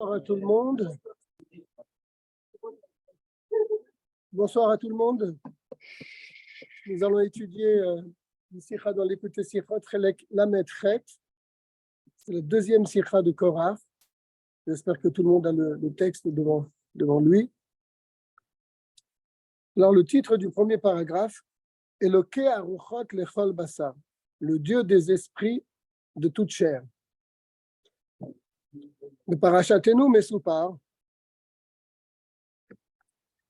Bonsoir à tout le monde. Bonsoir à tout le monde. Nous allons étudier une sikha dans l'écoute sikha Chelek Lamed Chet. C'est la deuxième sikha de Korah. J'espère que tout le monde a le texte devant lui. Alors, le titre du premier paragraphe, Eloke Aruchot Lechol Basar, le Dieu des esprits de toute chair. Le Parashatenu Mesupar,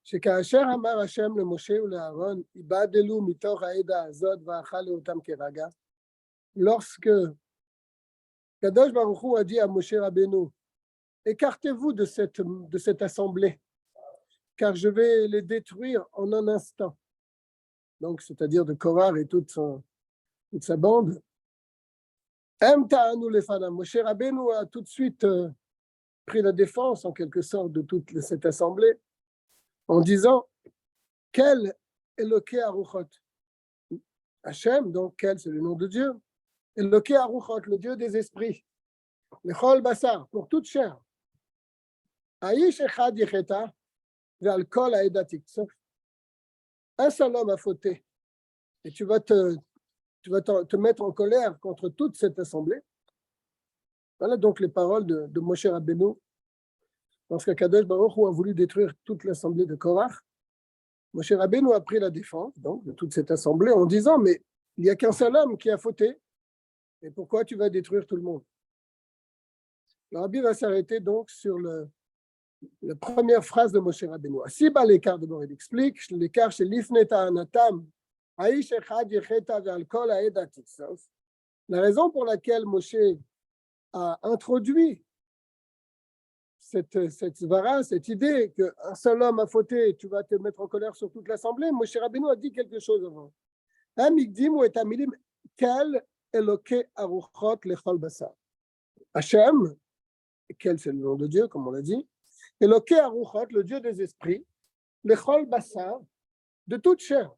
שכאשר אמר השם למשה ולאהרון, איבדלו מתוך העדה הזאת ואכלו אותם כרגע, lorsque Kadosh Baruch Hu a dit à Moshe Rabbeinu, écartez-vous de cette assemblée, car je vais les détruire en un instant. Donc, c'est-à-dire de Korah et toute sa bande. Moshe Rabbeinu a tout de suite pris la défense, en quelque sorte, de toute cette assemblée, en disant, quel Eloke Aruchot, Hachem, donc quel, c'est le nom de Dieu, Eloke Aruchot, le Dieu des esprits, Lechol Basar, pour toute chair. Aish Echad Yecheta, Ve'al Kol Ha'edatik. Un seul homme a fauté, et tu vas te mettre en colère contre toute cette assemblée. Voilà donc les paroles de Moshe Rabbeinu. Lorsque Kadosh Baruch Hu a voulu détruire toute l'assemblée de Korah, Moshe Rabbeinu a pris la défense donc, de toute cette assemblée en disant, mais il n'y a qu'un seul homme qui a fauté, et pourquoi tu vas détruire tout le monde? Le Rabbi va s'arrêter donc sur la première phrase de Moshe Rabbeinu. Si bas l'écart d'abord, il explique, l'écart chez l'ifneta anatam, Aish echad yecheta ve'al kol ha'edat tiksof. La raison pour laquelle Moshe a introduit cette svara, cette idée qu'un seul homme a fauté, tu vas te mettre en colère sur toute l'assemblée, Moshe Rabbeinu a dit quelque chose avant. Quel Eloke Aruchot Lechol Basar. Hachem, quel c'est le nom de Dieu, comme on l'a dit, Eloke Aruchot, le Dieu des esprits, Lechol Basar, de toute chair.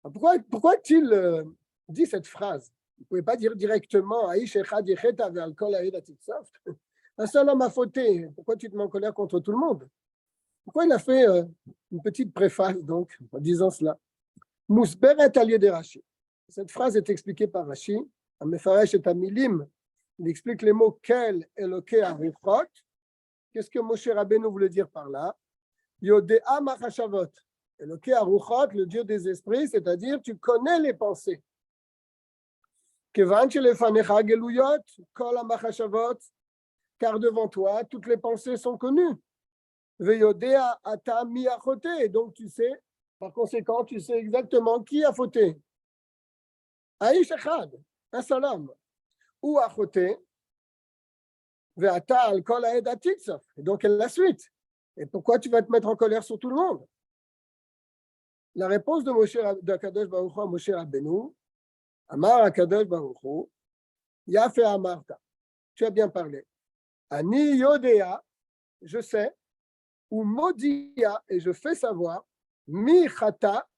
Pourquoi a-t-il dit cette phrase? Vous ne pouvez pas dire directement Aish echad yecheta ve'al kol ha'edat tiksof. Un seul homme a fauté. Pourquoi tu te mets en colère contre tout le monde? Pourquoi il a fait une petite préface, donc, en disant cela? Mousberet al yedei Rashi. Cette phrase est expliquée par Rashi. À Mefaresh et Amilim, il explique les mots Kel Eloke Aruchot. Qu'est-ce que Moshe Rabbeinu voulait dire par là? Yodea machashavot. Eloke Aruchot, le Dieu des esprits, c'est-à-dire tu connais les pensées. Kevan shelefanecha geluyot kol hamachashavot. Car devant toi, toutes les pensées sont connues. Veyodea ata mi a choté. Donc tu sais, par conséquent, tu sais exactement qui a fauté. Aish echad, un seul homme. Ou a choté, ve'ata al kol ha'edat tiksof. Et donc la suite. Et pourquoi tu vas te mettre en colère sur tout le monde? La réponse de Kadosh Baruch Hu à Moshe Rabbeinu, Amar Kadosh Baruch Hu, Yafe Amarta. Tu as bien parlé. Ani Yodea, je sais, ou Modia, et je fais savoir, mi chata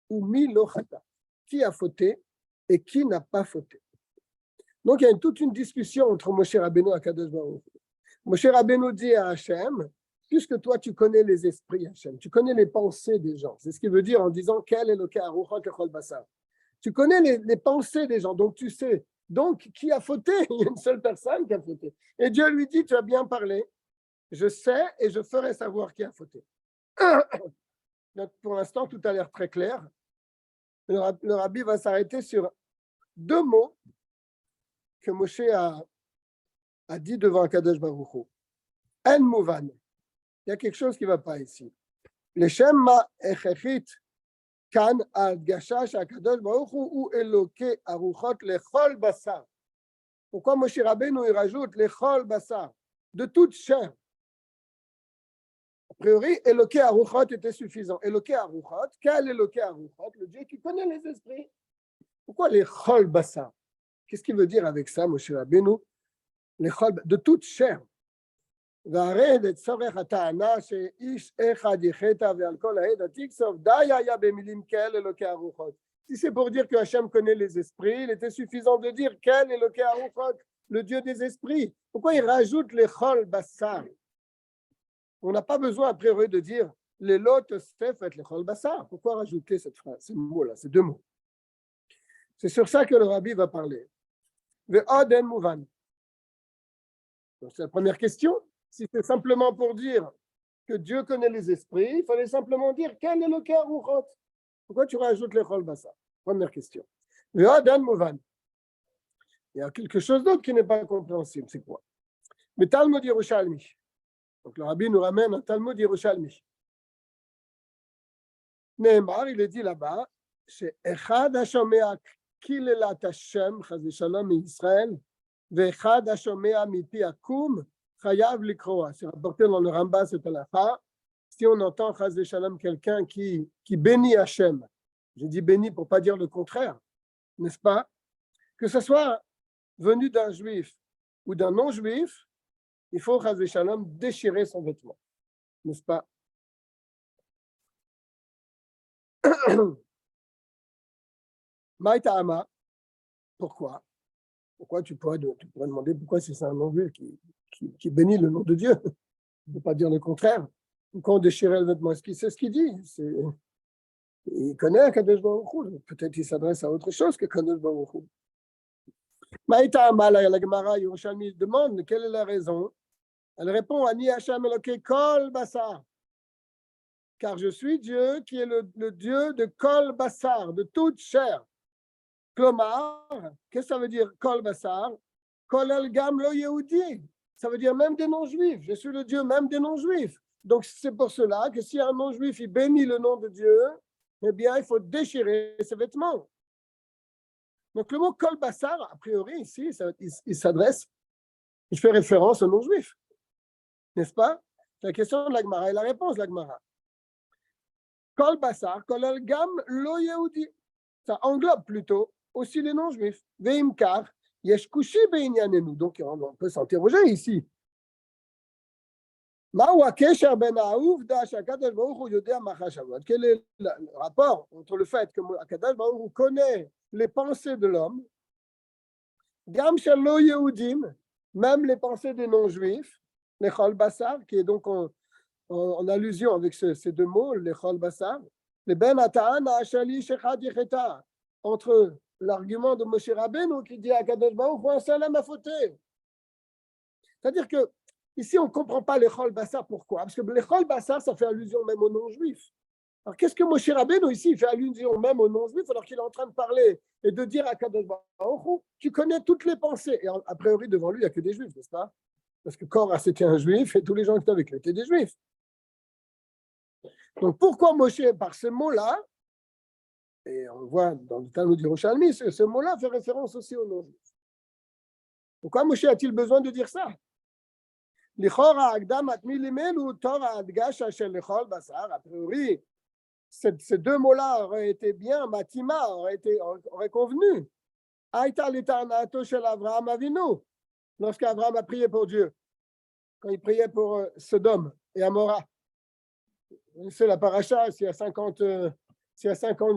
ou mi lo chata, qui a fauté et qui n'a pas fauté. Donc il y a toute une discussion entre Moshe Rabbeinu et Kadosh Baruch Hu. Moshe Rabbeinu dit à Hachem, puisque toi tu connais les esprits, Hachem, tu connais les pensées des gens, c'est ce qu'il veut dire en disant quel est le cas Aruchot Lechol Basar. Tu connais les pensées des gens, donc tu sais. Donc, qui a fauté? Il y a une seule personne qui a fauté. Et Dieu lui dit, tu as bien parlé, je sais et je ferai savoir qui a fauté. Donc, pour l'instant, tout a l'air très clair. Le rabbi va s'arrêter sur deux mots que Moshe a dit devant Kadosh Baruch Hu. En mouvan. Il y a quelque chose qui ne va pas ici. Le shema echechit kan adgasha shakadosh baruch hu eloke aruchot lechol basar. Pourquoi Moshe Rabbeinu il rajoute lechol basar, de toute chair? A priori, eloke aruchot était suffisant. Eloke aruchot, quel eloke aruchot? Le Dieu qui connaît les esprits. Pourquoi lechol basar? Qu'est-ce qu'il veut dire avec ça, Moshe Rabbeinu? Lechol, de toute chair. והרי לצורך הטענה שאיש אחד יחטא ועל כל העדה תכסוף, די היה במילים כאלה אלוקי הרוחות. Si c'est pour dire que Hachem connaît les esprits, il était suffisant de dire quel Eloke Aruchot, le Dieu des esprits. Pourquoi il rajoute les chol bassar? On n'a pas besoin, a priori, de dire les lot stef et les chol bassar. Pourquoi rajouter cette phrase, ces mots-là, ces deux mots? C'est sur ça que le rabbi va parler. Ve'oden mouvan. Donc, c'est la première question. Si c'est simplement pour dire que Dieu connaît les esprits, il fallait simplement dire quel est le cœur ruchot. Pourquoi tu rajoutes les chol bassar? Première question. Ve'oden mouvan. Il y a quelque chose d'autre qui n'est pas compréhensible. C'est quoi? Mais Talmud Yerushalmi. Donc le rabbi nous ramène un Talmud Yerushalmi. Nehemar, il est dit là-bas, chez Echad Hashomea Kilelat Hashem, Chaz v'Shalom Israël, ve'Echad Hashomea Mipi Akum, Chayav Likroa. C'est rapporté dans le Rambam, c'est halakha. Si on entend Chaz v'Shalom quelqu'un qui bénit Hashem, je dis béni pour ne pas dire le contraire, n'est-ce pas? Que ce soit venu d'un juif ou d'un non-juif, il faut, chas v'shalom, déchirer son vêtement. N'est-ce pas? Maïta'ama, pourquoi? Pourquoi tu pourrais demander pourquoi c'est un non-juif qui bénit le nom de Dieu? On ne peut pas dire le contraire. Pourquoi on déchirait le vêtement? Est-ce qu'il sait ce qu'il dit? Il connaît Kadosh Baruch Hu. Peut-être qu'il s'adresse à autre chose que Kadosh Baruch Hu. Maïta'ama, la Gemara Yerushalmi demande quelle est la raison. Elle répond, Ani Hashem Eloké Kol Bassar. Car je suis Dieu qui est le Dieu de Kol Bassar, de toute chair. Klomar, qu'est-ce que ça veut dire Kol Bassar? Kol El Gam Lo Yehudi. Ça veut dire même des non-juifs. Je suis le Dieu même des non-juifs. Donc c'est pour cela que si un non-juif il bénit le nom de Dieu, eh bien il faut déchirer ses vêtements. Donc le mot Kol Bassar, a priori ici, il s'adresse, il fait référence aux non-juifs. N'est-ce pas? C'est la question de l'Agmara et la réponse de l'Agmara. Kol Bassar, Kol El Gam Lo Yehudi. Ça englobe plutôt aussi les non-juifs. Veimkar, Yesh Kushi Beinyanenu. Donc on peut s'interroger ici. Quel est le rapport entre le fait que Akadosh Baruch Hu connaît les pensées de l'homme, Gam Shel Lo Yehudim, même les pensées des non-juifs, les chol bassar, qui est donc en allusion avec ces deux mots, les chol bassar, les ben ataan ashali shechad yecheta, entre l'argument de Moshe Rabbeinu qui dit à Kadosh Baruch Hu un seul homme a fauté. C'est-à-dire que ici on ne comprend pas les chol bassar. Pourquoi? Parce que les chol bassar, ça fait allusion même aux non-juifs. Alors qu'est-ce que Moshe Rabbeinu ici il fait allusion même aux non-juifs alors qu'il est en train de parler et de dire à Kadosh Baruch Hu, tu connais toutes les pensées. Et a priori devant lui il n'y a que des juifs, n'est-ce pas? Parce que Korah, c'était un juif et tous les gens qui étaient avec lui étaient des juifs. Donc, pourquoi Moshe, par ce mot-là, et on voit dans le Talmud Yerushalmi, ce mot-là fait référence aussi aux non-juifs. Pourquoi Moshe a-t-il besoin de dire ça? A priori, ces deux mots-là auraient été bien, Matima, auraient convenu. Lorsqu'Abraham a prié pour Dieu, quand il priait pour Sodome et Amora. C'est la paracha, s'il y a 50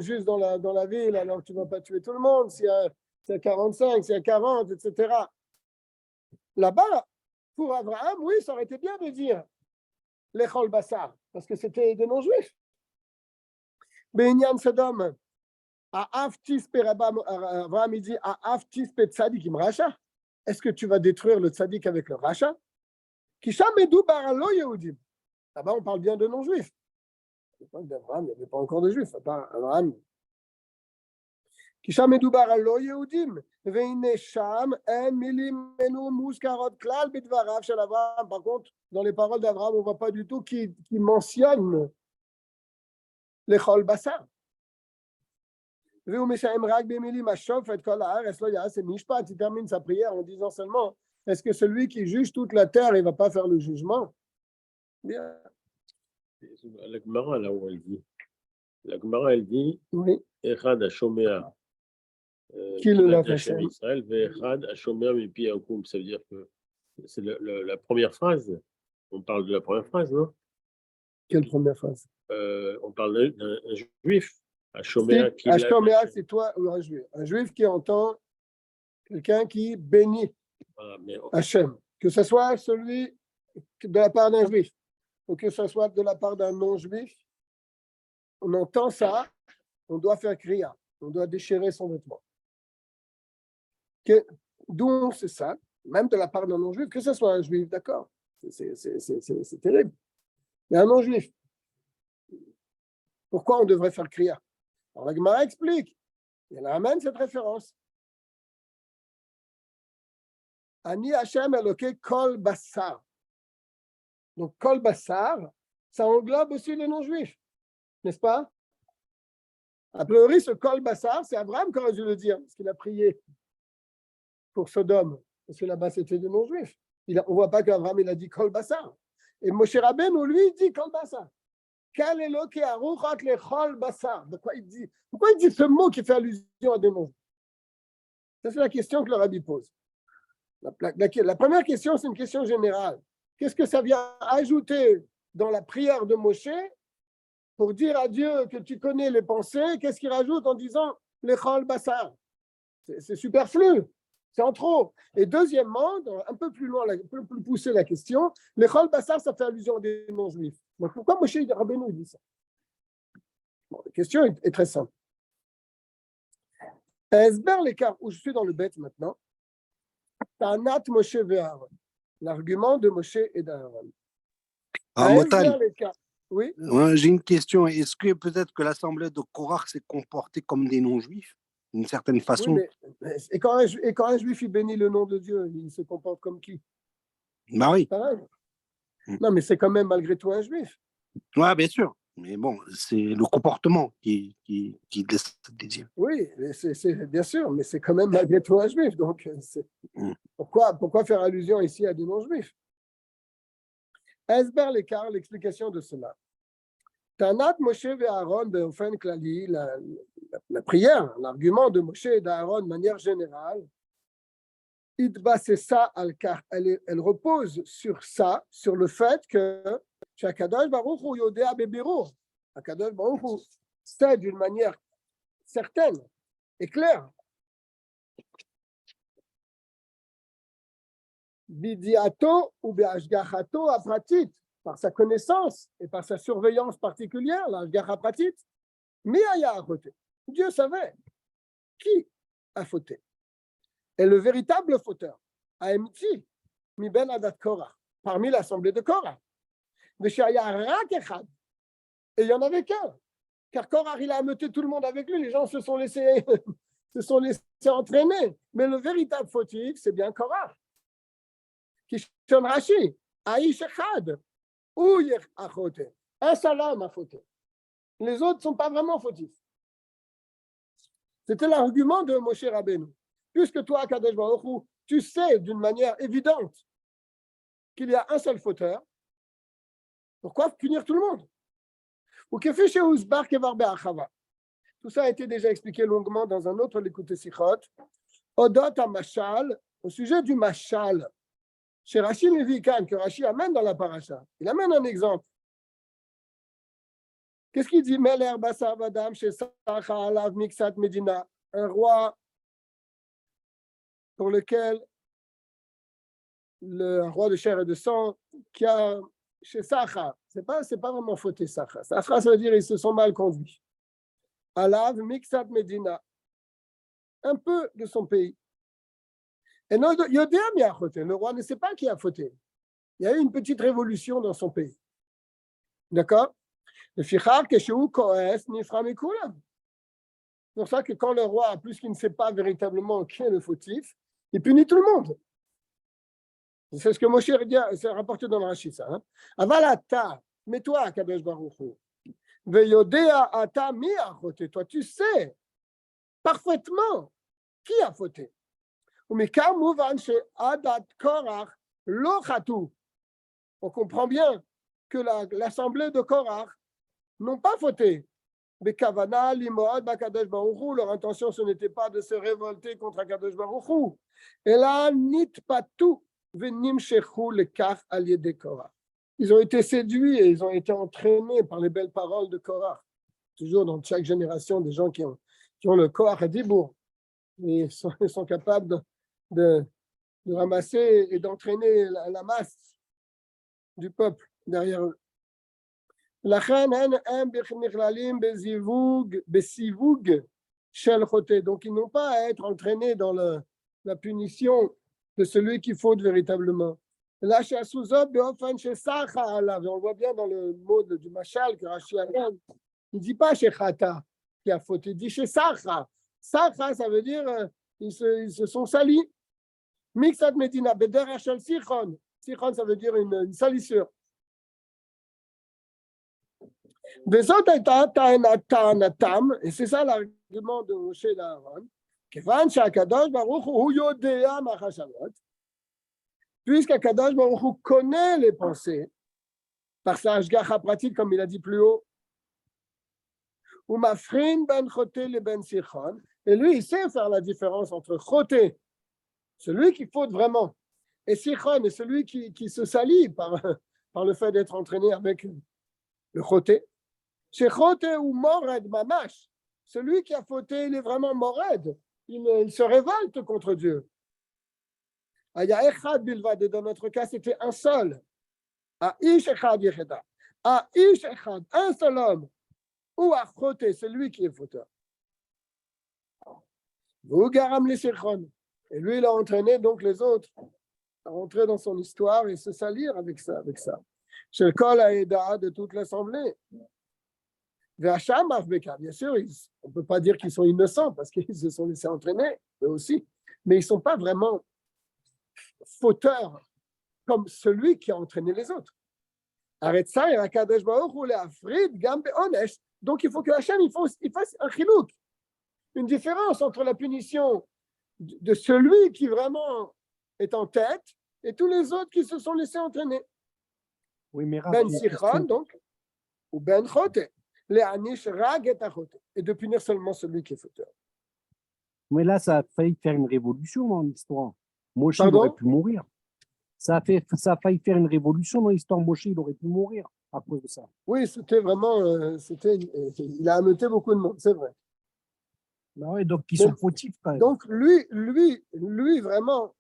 justes dans la ville, alors tu ne vas pas tuer tout le monde, s'il y a 45, s'il y a 40, etc. Là-bas, pour Abraham, oui, ça aurait été bien de dire l'Echol Bassar, parce que c'était des non-juifs. Benyan Sodome, Abraham il dit Tzadikim Racha. Est-ce que tu vas détruire le tzadik avec le Racha? Là-bas, on parle bien de non-juifs. À l'époque d'Abraham, il n'y avait pas encore de juifs, à part Abraham. Par contre, dans les paroles d'Abraham, on ne voit pas du tout qui mentionne les chol bassar. Il termine sa prière en disant seulement, est-ce que celui qui juge toute la terre, il ne va pas faire le jugement? Bien. La Gemara, là où elle dit, oui. Echad Hashomea Kilelat Hashem Hashem Israël, Echad Hashomea Mipi Akum. Ça veut dire que c'est la première phrase. On parle de la première phrase, non? Quelle première phrase? On parle d'un juif. Hashomea, c'est toi ou un juif? Un juif qui entend quelqu'un qui bénit Voilà, mais Hachem, que ce soit celui de la part d'un juif ou que ce soit de la part d'un non-juif, on entend ça, on doit faire kriya, on doit déchirer son vêtement. D'où on sait ça, même de la part d'un non-juif, que ce soit un juif, d'accord, c'est terrible. Mais un non-juif, pourquoi on devrait faire kriya? Alors la Gemara explique, elle amène cette référence. Ani Hashem Eloké Kol Bassar. Donc Kol Bassar, ça englobe aussi les non-juifs, n'est-ce pas? A priori, ce Kol Bassar, c'est Abraham qui aurait dû le dire, parce qu'il a prié pour Sodome, parce que là-bas c'était des non-juifs. On ne voit pas qu'Abraham il a dit Kol Bassar. Et Moshe Rabbeinu, lui, il dit Kol Bassar. Quel est le qui a le Kol Bassar? Pourquoi il dit ce mot qui fait allusion à des non-juifs? Ça, c'est la question que le rabbi pose. La première question, c'est une question générale. Qu'est-ce que ça vient ajouter dans la prière de Moshe pour dire à Dieu que tu connais les pensées? Qu'est-ce qu'il rajoute en disant l'Echol Bassar? C'est superflu, c'est en trop. Et deuxièmement, un peu plus loin, un peu plus poussé la question, l'Echol Bassar, ça fait allusion à des non-juifs. Donc pourquoi Moshe Rabbeinu dit ça? Bon, la question est très simple. Esber l'écart où je suis dans le bête maintenant. Tanat Moshe ve'Aaron. L'argument de Moshe et d'Aaron. Motal, Oui. j'ai une question. Est-ce que peut-être que l'assemblée de Korach s'est comportée comme des non-juifs, d'une certaine façon? Oui, et quand un juif il bénit le nom de Dieu, il se comporte comme qui? Bah oui. Pareil. Non, mais c'est quand même malgré tout un juif. Ouais, bien sûr. Mais bon, c'est le comportement qui laisse désir. Oui, c'est bien sûr, mais c'est quand même malgré tout un juif. Donc, pourquoi faire allusion ici à des non-juifs? Esber l'écart, l'explication de cela. Tanat Moshe et Aaron, Beofen Klali, la prière, l'argument de Moshe et d'Aaron de manière générale, c'est ça, elle repose sur ça, sur le fait que Shakadosh Baruch Hu Yodea Bebiru, Akadosh Baruch Hu sait d'une manière certaine et claire. Bidiato ou be'ashgachato apratit, par sa connaissance et par sa surveillance particulière, l'ashgacha pratit, mi'aya achoté. Dieu savait qui a fauté. Et le véritable fauteur, Aemti, mi ben adat Korah, parmi l'assemblée de Korah. Veshaya rak echad, et il y en avait qu'un, car Korah il a ameuté tout le monde avec lui, les gens se sont laissés entraîner. Mais le véritable fautif, c'est bien Korah. Kishon Rashi, Aïch echad, ou yer achoté. Un seul homme a fauté. Les autres ne sont pas vraiment fautifs. C'était l'argument de Moshe Rabbeinu. Puisque toi, Kadosh Baruch Hu, tu sais d'une manière évidente qu'il y a un seul fauteur, pourquoi punir tout le monde? Tout ça a été déjà expliqué longuement dans un autre Likutei Sichot. Odot HaMashal, au sujet du Mashal, chez Rashi Levikan, que Rashi amène dans la paracha. Il amène un exemple. Qu'est-ce qu'il dit? Meler Basar Vadam, chez Sacha Alav Miksat Medina, un roi pour lequel le roi de chair et de sang qui a chez Sacha, c'est pas vraiment fauté Sacha. Sacha, ça veut dire ils se sont mal conduits. Alav Miksat Medina, un peu de son pays. Et le roi ne sait pas qui a fauté. Il y a eu une petite révolution dans son pays. D'accord? C'est pour ça que quand le roi, plus qu'il ne sait pas véritablement qui est le fautif, il punit tout le monde. C'est ce que Moshe dit, c'est rapporté dans le Rashi, ça. Avalata, mais toi, Kadosh Baruch Hu, veyodea ata mi a fauté. Toi, tu sais parfaitement qui a fauté. Umikam mouvan she adat korach lo chatu. On comprend bien que l'assemblée de Korach n'ont pas fauté. Mais Kavana, Limod, Bakadosh Baruch Hu, leur intention, ce n'était pas de se révolter contre Akadosh Baruch Hu. Et là, nit patu venim shechu le kaf aliede Korach. Ils ont été séduits et ils ont été entraînés par les belles paroles de Korach. Toujours dans chaque génération, des gens qui ont le Korach à Dibour. Ils sont capables de de ramasser et d'entraîner la masse du peuple derrière eux. לכן הם נכללים בסיווג של חוטא. Donc ils n'ont pas à être entraînés dans la punition de celui qui faute véritablement. Là, chez Asuzot, באופן שסחה עליו, on voit bien dans le mot du Machal que Rashi amène, il ne dit pas chez Chata qui a fauté, il dit chez Sacha. Sacha, ça veut dire ils se sont salis. Mixat Medina, Beder Shel Sichon. Sichon, ça veut dire une salissure. Et c'est ça l'argument de Moshe et d'Aaron. Puisqu'Akadosh Baruch Hu connaît les pensées, par sa hashgacha pratique, comme il a dit plus haut, et lui, il sait faire la différence entre choté, celui qui faute vraiment, et sichon, et celui qui se salit par le fait d'être entraîné avec le choté. Chez choté ou mored mamash, celui qui a fauté, il est vraiment mored, il se révolte contre Dieu. Il y a echad bilvad, et dans notre cas, c'était un seul. Ish echad yecheda. Ish echad, un seul homme. Ou à choté, c'est lui qui est fauteur. Et lui, il a entraîné donc les autres à rentrer dans son histoire et se salir avec ça. Chez le Kol Haïda de toute l'assemblée. Bien sûr, on ne peut pas dire qu'ils sont innocents parce qu'ils se sont laissés entraîner, eux aussi, mais ils ne sont pas vraiment fauteurs comme celui qui a entraîné les autres. Donc il faut que Hachem il fasse un chilouk, une différence entre la punition de celui qui vraiment est en tête et tous les autres qui se sont laissés entraîner. Oui, mais Ben Sichon, donc, ou Ben Chote, et de punir seulement celui qui est fauteur. Mais là, ça a failli faire une révolution dans l'histoire. Moshe, il Pardon? aurait pu mourir. Ça a failli faire une révolution dans l'histoire. Moshe, il aurait pu mourir à cause de ça. Oui, c'était vraiment, il a ameuté beaucoup de monde, c'est vrai. Ben ouais, donc, ils sont fautifs quand même. Donc, lui, vraiment,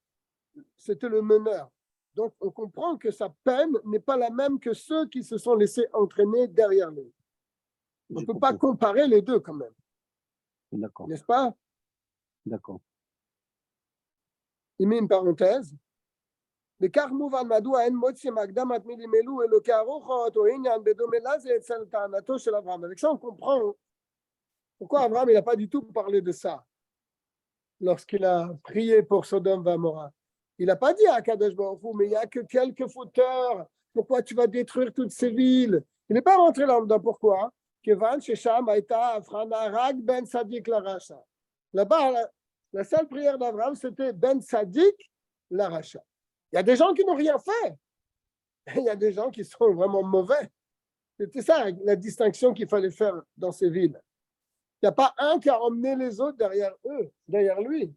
c'était le meneur. Donc, on comprend que sa peine n'est pas la même que ceux qui se sont laissés entraîner derrière lui. On ne peut pas comparer les deux quand même. D'accord. N'est-ce pas? D'accord. Il met une parenthèse. Avec ça, on comprend pourquoi Abraham n'a pas du tout parlé de ça lorsqu'il a prié pour Sodome et Gomorrha. Il n'a pas dit à Kadosh Baruch Hu, mais il n'y a que quelques fauteurs. Pourquoi tu vas détruire toutes ces villes? Il n'est pas rentré là-dedans. Pourquoi? Là-bas, la seule prière d'Abraham, c'était Ben Sadik la Racha. Il y a des gens qui n'ont rien fait. Il y a des gens qui sont vraiment mauvais. C'était ça la distinction qu'il fallait faire dans ces villes. Il n'y a pas un qui a emmené les autres derrière lui.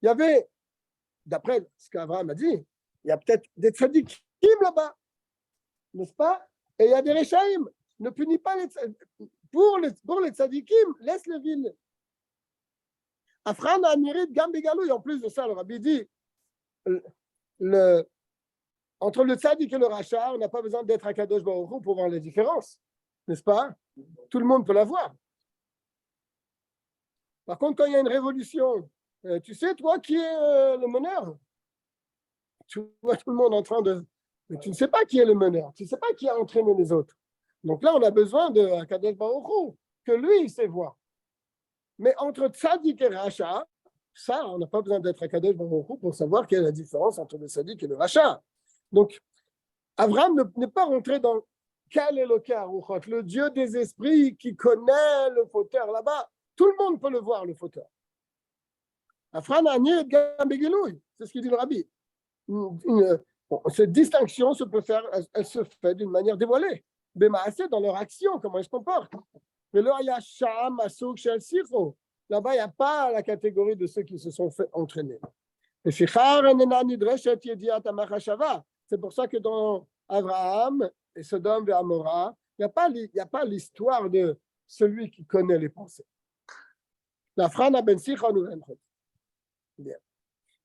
Il y avait, d'après ce qu'Abraham a dit, il y a peut-être des tzadikim là-bas, n'est-ce pas? Et il y a des rechaïm. Ne punis pas les tzadikim. Pour les tzadikim, laisse les villes. Afran Amirit Gambigalou, et en plus de ça, le rabbi dit, entre le tzadik et le racha, on n'a pas besoin d'être à Kadosh Baruch Hu pour voir les différences, n'est-ce pas? Tout le monde peut la voir. Par contre, quand il y a une révolution, tu sais, toi, qui est le meneur? Tu vois tout le monde en train de... Mais tu ne sais pas qui est le meneur, tu ne sais pas qui a entraîné les autres. Donc là, on a besoin de Kadosh Baruch Hu, que lui, il sait voir. Mais entre tzadik et racha, ça, on n'a pas besoin d'être à Kadosh Baruch Hu pour savoir quelle est la différence entre le tzadik et le racha. Donc, Abraham n'est pas rentré dans quel est le Dieu des esprits qui connaît le fauteur là-bas. Tout le monde peut le voir, le fauteur. Afran Anir Gambegilouy, c'est ce qu'il dit le rabbi. Cette distinction elle se fait d'une manière dévoilée. Bémaasé dans leur action, comment ils se comportent. Mais là, il y a Sham, Asouk, Shel Sifo. Là-bas, il n'y a pas la catégorie de ceux qui se sont fait entraîner. C'est pour ça que dans Abraham et Sodome et Gomorrha, il n'y a pas l'histoire de celui qui connaît les pensées. La frana ben sichon ou ben chot.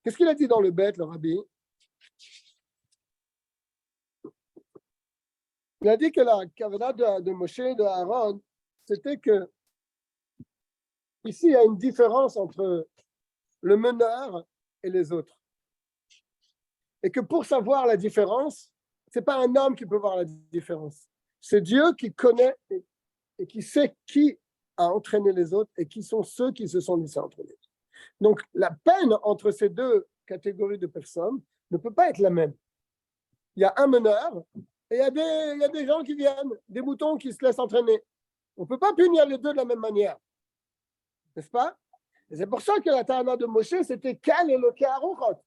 Qu'est-ce qu'il a dit dans le bête, le rabbi? Il a dit que la kavana de Moshe et de Aaron, c'était que ici, il y a une différence entre le meneur et les autres. Et que pour savoir la différence, ce n'est pas un homme qui peut voir la différence. C'est Dieu qui connaît et qui sait qui a entraîné les autres et qui sont ceux qui se sont laissés entraîner. Donc, la peine entre ces deux catégories de personnes ne peut pas être la même. Il y a un meneur et il y a des gens qui viennent, des moutons qui se laissent entraîner. On ne peut pas punir les deux de la même manière. N'est-ce pas? Et c'est pour ça que la Ta'ana de Moshe, c'était Kal et le Keharuchot,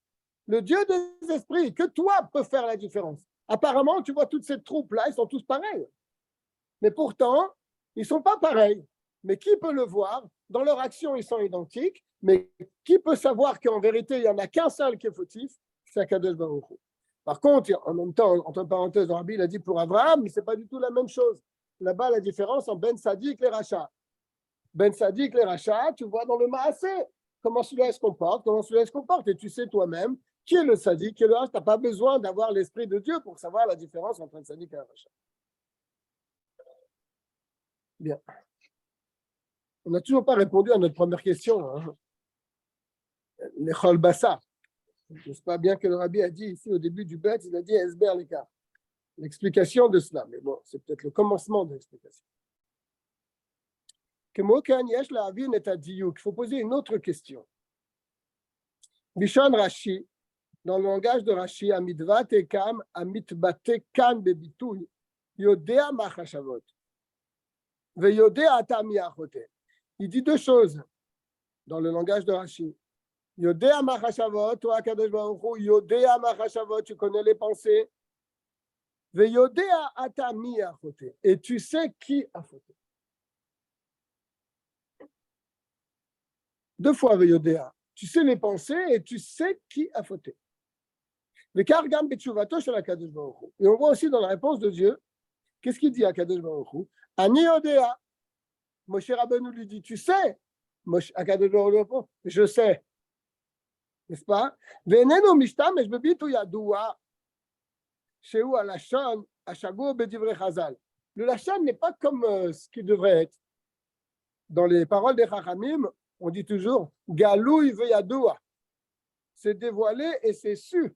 le Dieu des esprits, que toi peux faire la différence. Apparemment, tu vois toutes ces troupes-là, ils sont tous pareils. Mais pourtant, ils ne sont pas pareils. Mais qui peut le voir? Dans leur action, ils sont identiques. Mais qui peut savoir qu'en vérité, il n'y en a qu'un seul qui est fautif? C'est Akadosh Baruch Hu. Par contre, en même temps, entre parenthèses, le Rabbi, il a dit pour Abraham, mais ce n'est pas du tout la même chose. Là-bas, la différence entre Ben Sadik et les Rachats. Ben Sadik, les Rachats, tu vois dans le Maasé, comment celui-là se comporte, et tu sais toi-même qui est le Sadik, qui est le Rachat. Tu n'as pas besoin d'avoir l'esprit de Dieu pour savoir la différence entre un Sadik et un Rachat. Bien. On n'a toujours pas répondu à notre première question. Hein. Les Chol Bassa. N'est-ce pas bien que le Rabbi a dit ici au début du bête, il a dit Esber l'écart. L'explication de cela. Mais bon, c'est peut-être le commencement de l'explication. Il faut poser une autre question. Bishon Rashi, dans le langage de Rashi, Amitvat ekam, amitbate kan bebitui, yodea machashavot, veyodea atami achote. Il dit deux choses dans le langage de Rashi. Yodea machashavot, toi Kadosh Baruch Hu, yodea machashavot, tu connais les pensées. Veyodea atami achote. Et tu sais qui a fauté. Deux fois Veyodea. Tu sais les pensées et tu sais qui a fauté. Et on voit aussi dans la réponse de Dieu, qu'est-ce qu'il dit à Kadosh Baruch Hu? Ani Odea. Moshe Rabbeinu lui dit, tu sais. À Kadosh Baruch Hu répond, je sais. N'est-ce pas? Veneno mishtamesh bebitu yadua. Sheu alashon ashagur bedivre chazal. Le lachon n'est pas comme ce qui devrait être. Dans les paroles des Chachamim, on dit toujours Galouy veyadua. C'est dévoilé et c'est su.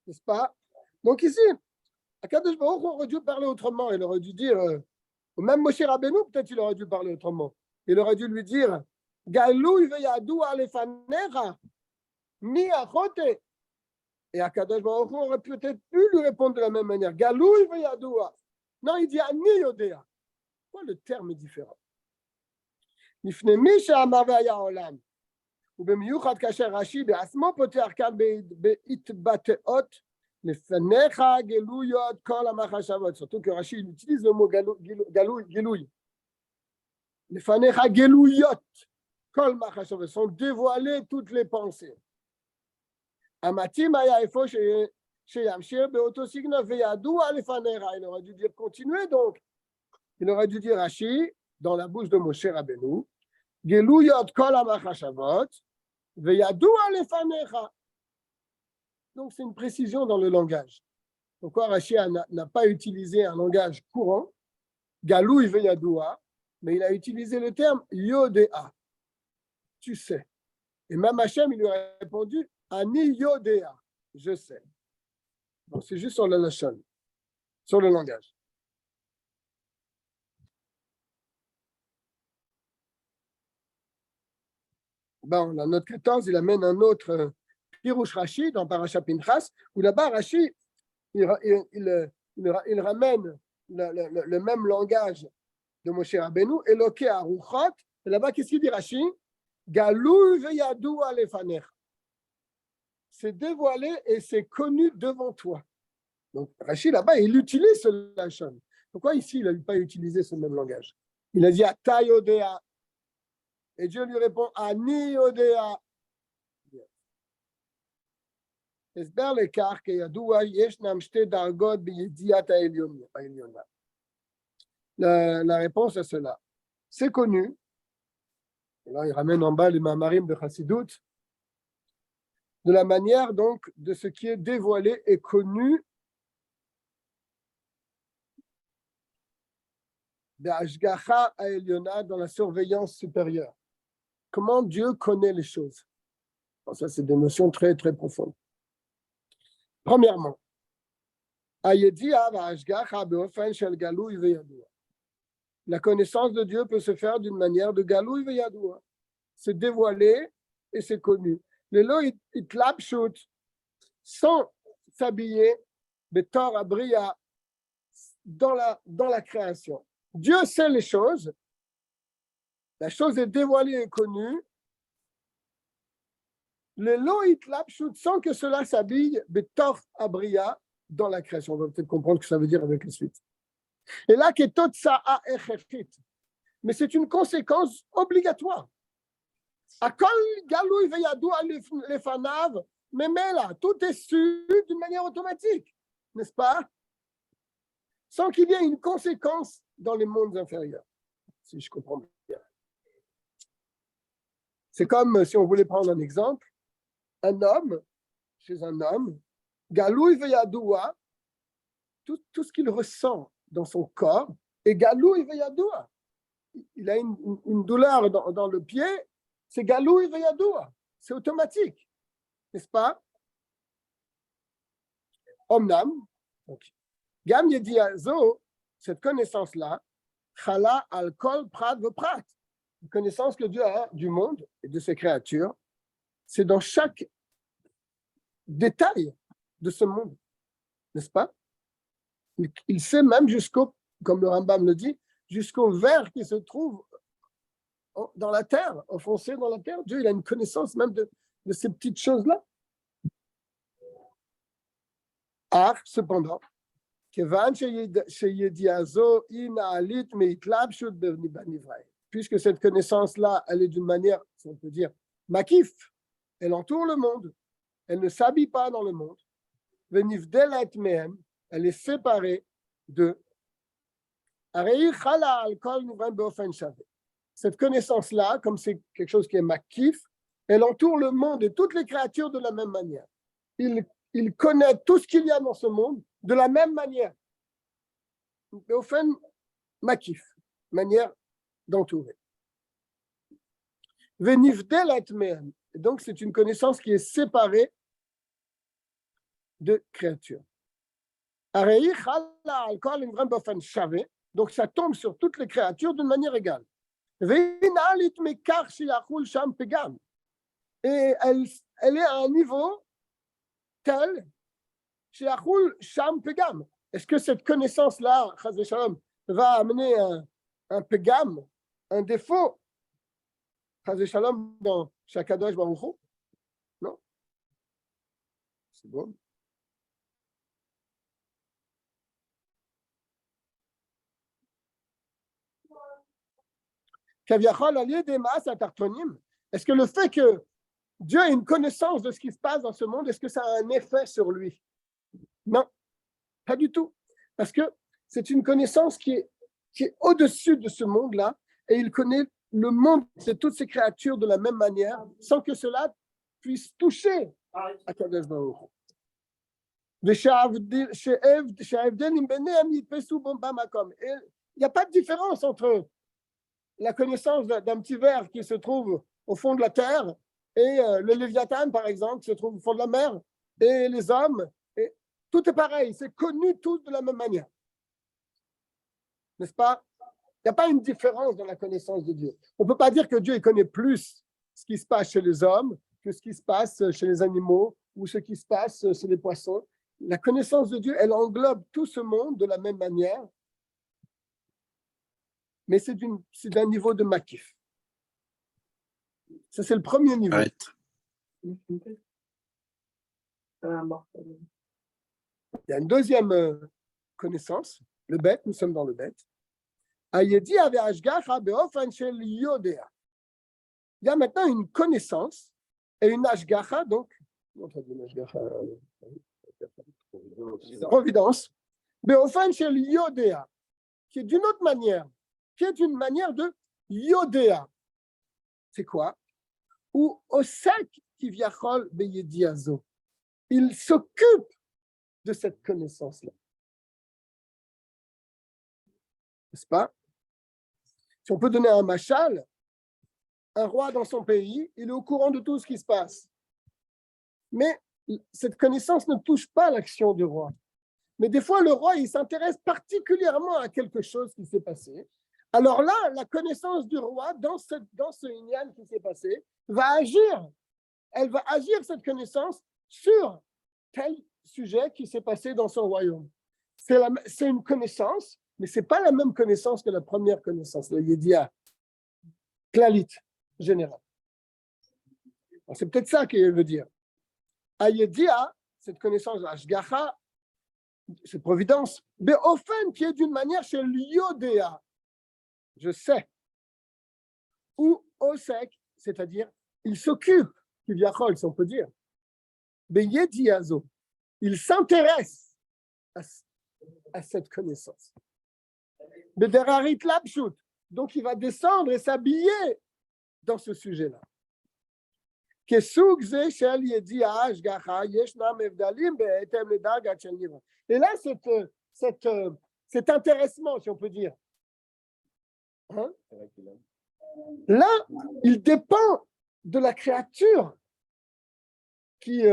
N'est-ce pas? Donc ici, Akadosh Baruch Hu aurait dû parler autrement. Il aurait dû dire, même Moshe Rabbeinu, peut-être il aurait dû parler autrement. Il aurait dû lui dire Galouy veyadua lefanecha mi achote. Et Akadosh Baruch Hu aurait peut-être pu lui répondre de la même manière Galouy veyadua. Non, il dit Ani yodea. Pourquoi le terme est différent? לפני מי שאמר והיה העולם, ובמיוחד כאשר רש"י בעצמו פותח כאן בהתבטאות, לפניך גלויות כל המחשבות, surtout que Rashi utilise le mot גלוי. לפניך גלויות כל המחשבות, sont dévoilées toutes les pensées. המתאים היה איפה שימשיך באותו סגנון, וידוע לפניך, il aurait dû dire continuer donc, il aurait dû dire Rashi, dans la bouche de Moshe Rabbeinu, Geluyot kol hamachashavot, veyadua lefanecha. Donc c'est une précision dans le langage. Pourquoi Rashi n'a pas utilisé un langage courant, Galouy veyadua, mais il a utilisé le terme yodea. Tu sais. Et même Hachem, il lui a répondu Ani yodea. Je sais. Donc c'est juste sur le lashon, sur le langage. Ben, la note 14, il amène un autre Pirouche Rashi dans Parashat Pinchas, où là-bas, Rashi, il ramène le même langage de Moshe Rabbeinu, Eloke Aruchot, et là-bas, qu'est-ce qu'il dit Rashi? Galou veyadou alefanech. C'est dévoilé et c'est connu devant toi. Donc, Rashi, là-bas, il utilise ce lachon. Pourquoi ici, il n'a pas utilisé ce même langage? Il a dit Ata yodea. Et Dieu lui répond Ani Odea. Esber lekach keyadua yeshnam shte dargot biyediat ha'elyona. La réponse à cela, c'est connu. Et là, il ramène en bas les mamarim de Chassidut. de la manière donc de ce qui est dévoilé et connu d'Ashgacha Ha'elyona, dans la surveillance supérieure. Comment Dieu connaît les choses? Bon, ça, c'est des notions très, très profondes. Premièrement, la connaissance de Dieu peut se faire d'une manière de Galou Veyadoua. C'est dévoilé et c'est connu. Le lo itlapshut, sans s'habiller, betor abria, dans la création. Dieu sait les choses, la chose est dévoilée et connue. Le lo itlapshut, sans que cela s'habille, betor abria, dans la création. On va peut-être comprendre ce que ça veut dire avec la suite. Et là, mais c'est une conséquence obligatoire. Mais là, tout est su d'une manière automatique, n'est-ce pas? Sans qu'il y ait une conséquence dans les mondes inférieurs, si je comprends bien. C'est comme si on voulait prendre un exemple, un homme, chez un homme, Galou Veyadoua, tout ce qu'il ressent dans son corps, et Galou Veyadoua. Il a une douleur dans le pied, c'est Galou Veyadoua. C'est automatique, n'est-ce pas? Omnam, Gam Yedi Azo, cette connaissance-là, Chala al Kol Prat Veprat, une connaissance que Dieu a du monde et de ses créatures, c'est dans chaque détail de ce monde, n'est-ce pas? Il sait même jusqu'au, comme le Rambam le dit, jusqu'au ver qui se trouve dans la terre, enfoncé dans la terre. Dieu, il a une connaissance même de ces petites choses-là. Cependant, puisque cette connaissance-là, elle est d'une manière, si on peut dire, makif, elle entoure le monde, elle ne s'habille pas dans le monde, elle est séparée de. Cette connaissance-là, comme c'est quelque chose qui est makif, elle entoure le monde et toutes les créatures de la même manière. Il connaît tout ce qu'il y a dans ce monde de la même manière. Makif, manière d'entourer. Et donc, c'est une connaissance qui est séparée de créatures. Donc, ça tombe sur toutes les créatures d'une manière égale. Et elle est à un niveau tel, est-ce que cette connaissance-là, va amener un pegam, un défaut, dans Shakadosh Baruch Hu? Non. C'est bon. Est-ce que le fait que Dieu ait une connaissance de ce qui se passe dans ce monde, est-ce que ça a un effet sur lui? Non, pas du tout. Parce que c'est une connaissance qui est au-dessus de ce monde-là, et il connaît le monde de toutes ces créatures de la même manière, sans que cela puisse toucher à Kadosh Baruch Hu. Il n'y a pas de différence entre la connaissance d'un petit ver qui se trouve au fond de la terre et le Léviathan, par exemple, qui se trouve au fond de la mer, et les hommes. Et tout est pareil, c'est connu tous de la même manière. N'est-ce pas? Il n'y a pas une différence dans la connaissance de Dieu. On ne peut pas dire que Dieu il connaît plus ce qui se passe chez les hommes que ce qui se passe chez les animaux ou ce qui se passe chez les poissons. La connaissance de Dieu, elle englobe tout ce monde de la même manière, mais c'est d'un niveau de makif. Ça, c'est le premier niveau. Arrête. Il y a une deuxième connaissance, le bête, nous sommes dans le bête. Il y a maintenant une connaissance et une ashgacha, donc, providence, qui est d'une autre manière, qui est une manière de yodéa. C'est quoi? Ou osek kivyachol beyediazo. Il s'occupe de cette connaissance-là. N'est-ce pas? Si on peut donner un machal, un roi dans son pays, il est au courant de tout ce qui se passe. Mais cette connaissance ne touche pas l'action du roi. Mais des fois, le roi, il s'intéresse particulièrement à quelque chose qui s'est passé. Alors là, la connaissance du roi dans ce inyan qui s'est passé va agir. Elle va agir, cette connaissance, sur tel sujet qui s'est passé dans son royaume. C'est une connaissance, mais ce n'est pas la même connaissance que la première connaissance, le Yedia, Klalit, général. C'est peut-être ça qu'il veut dire. À Yedia, cette connaissance Ashgacha, cette providence, Be'ofen, qui est d'une manière chez l'Yodéa, je sais, ou Osek, c'est-à-dire, il s'occupe, si on peut dire, Be'yediazo, il s'intéresse à cette connaissance. Bederarit Lapshut, donc il va descendre et s'habiller dans ce sujet-là. Et là, cet intéressement, si on peut dire, hein? Là, il dépend de la créature qui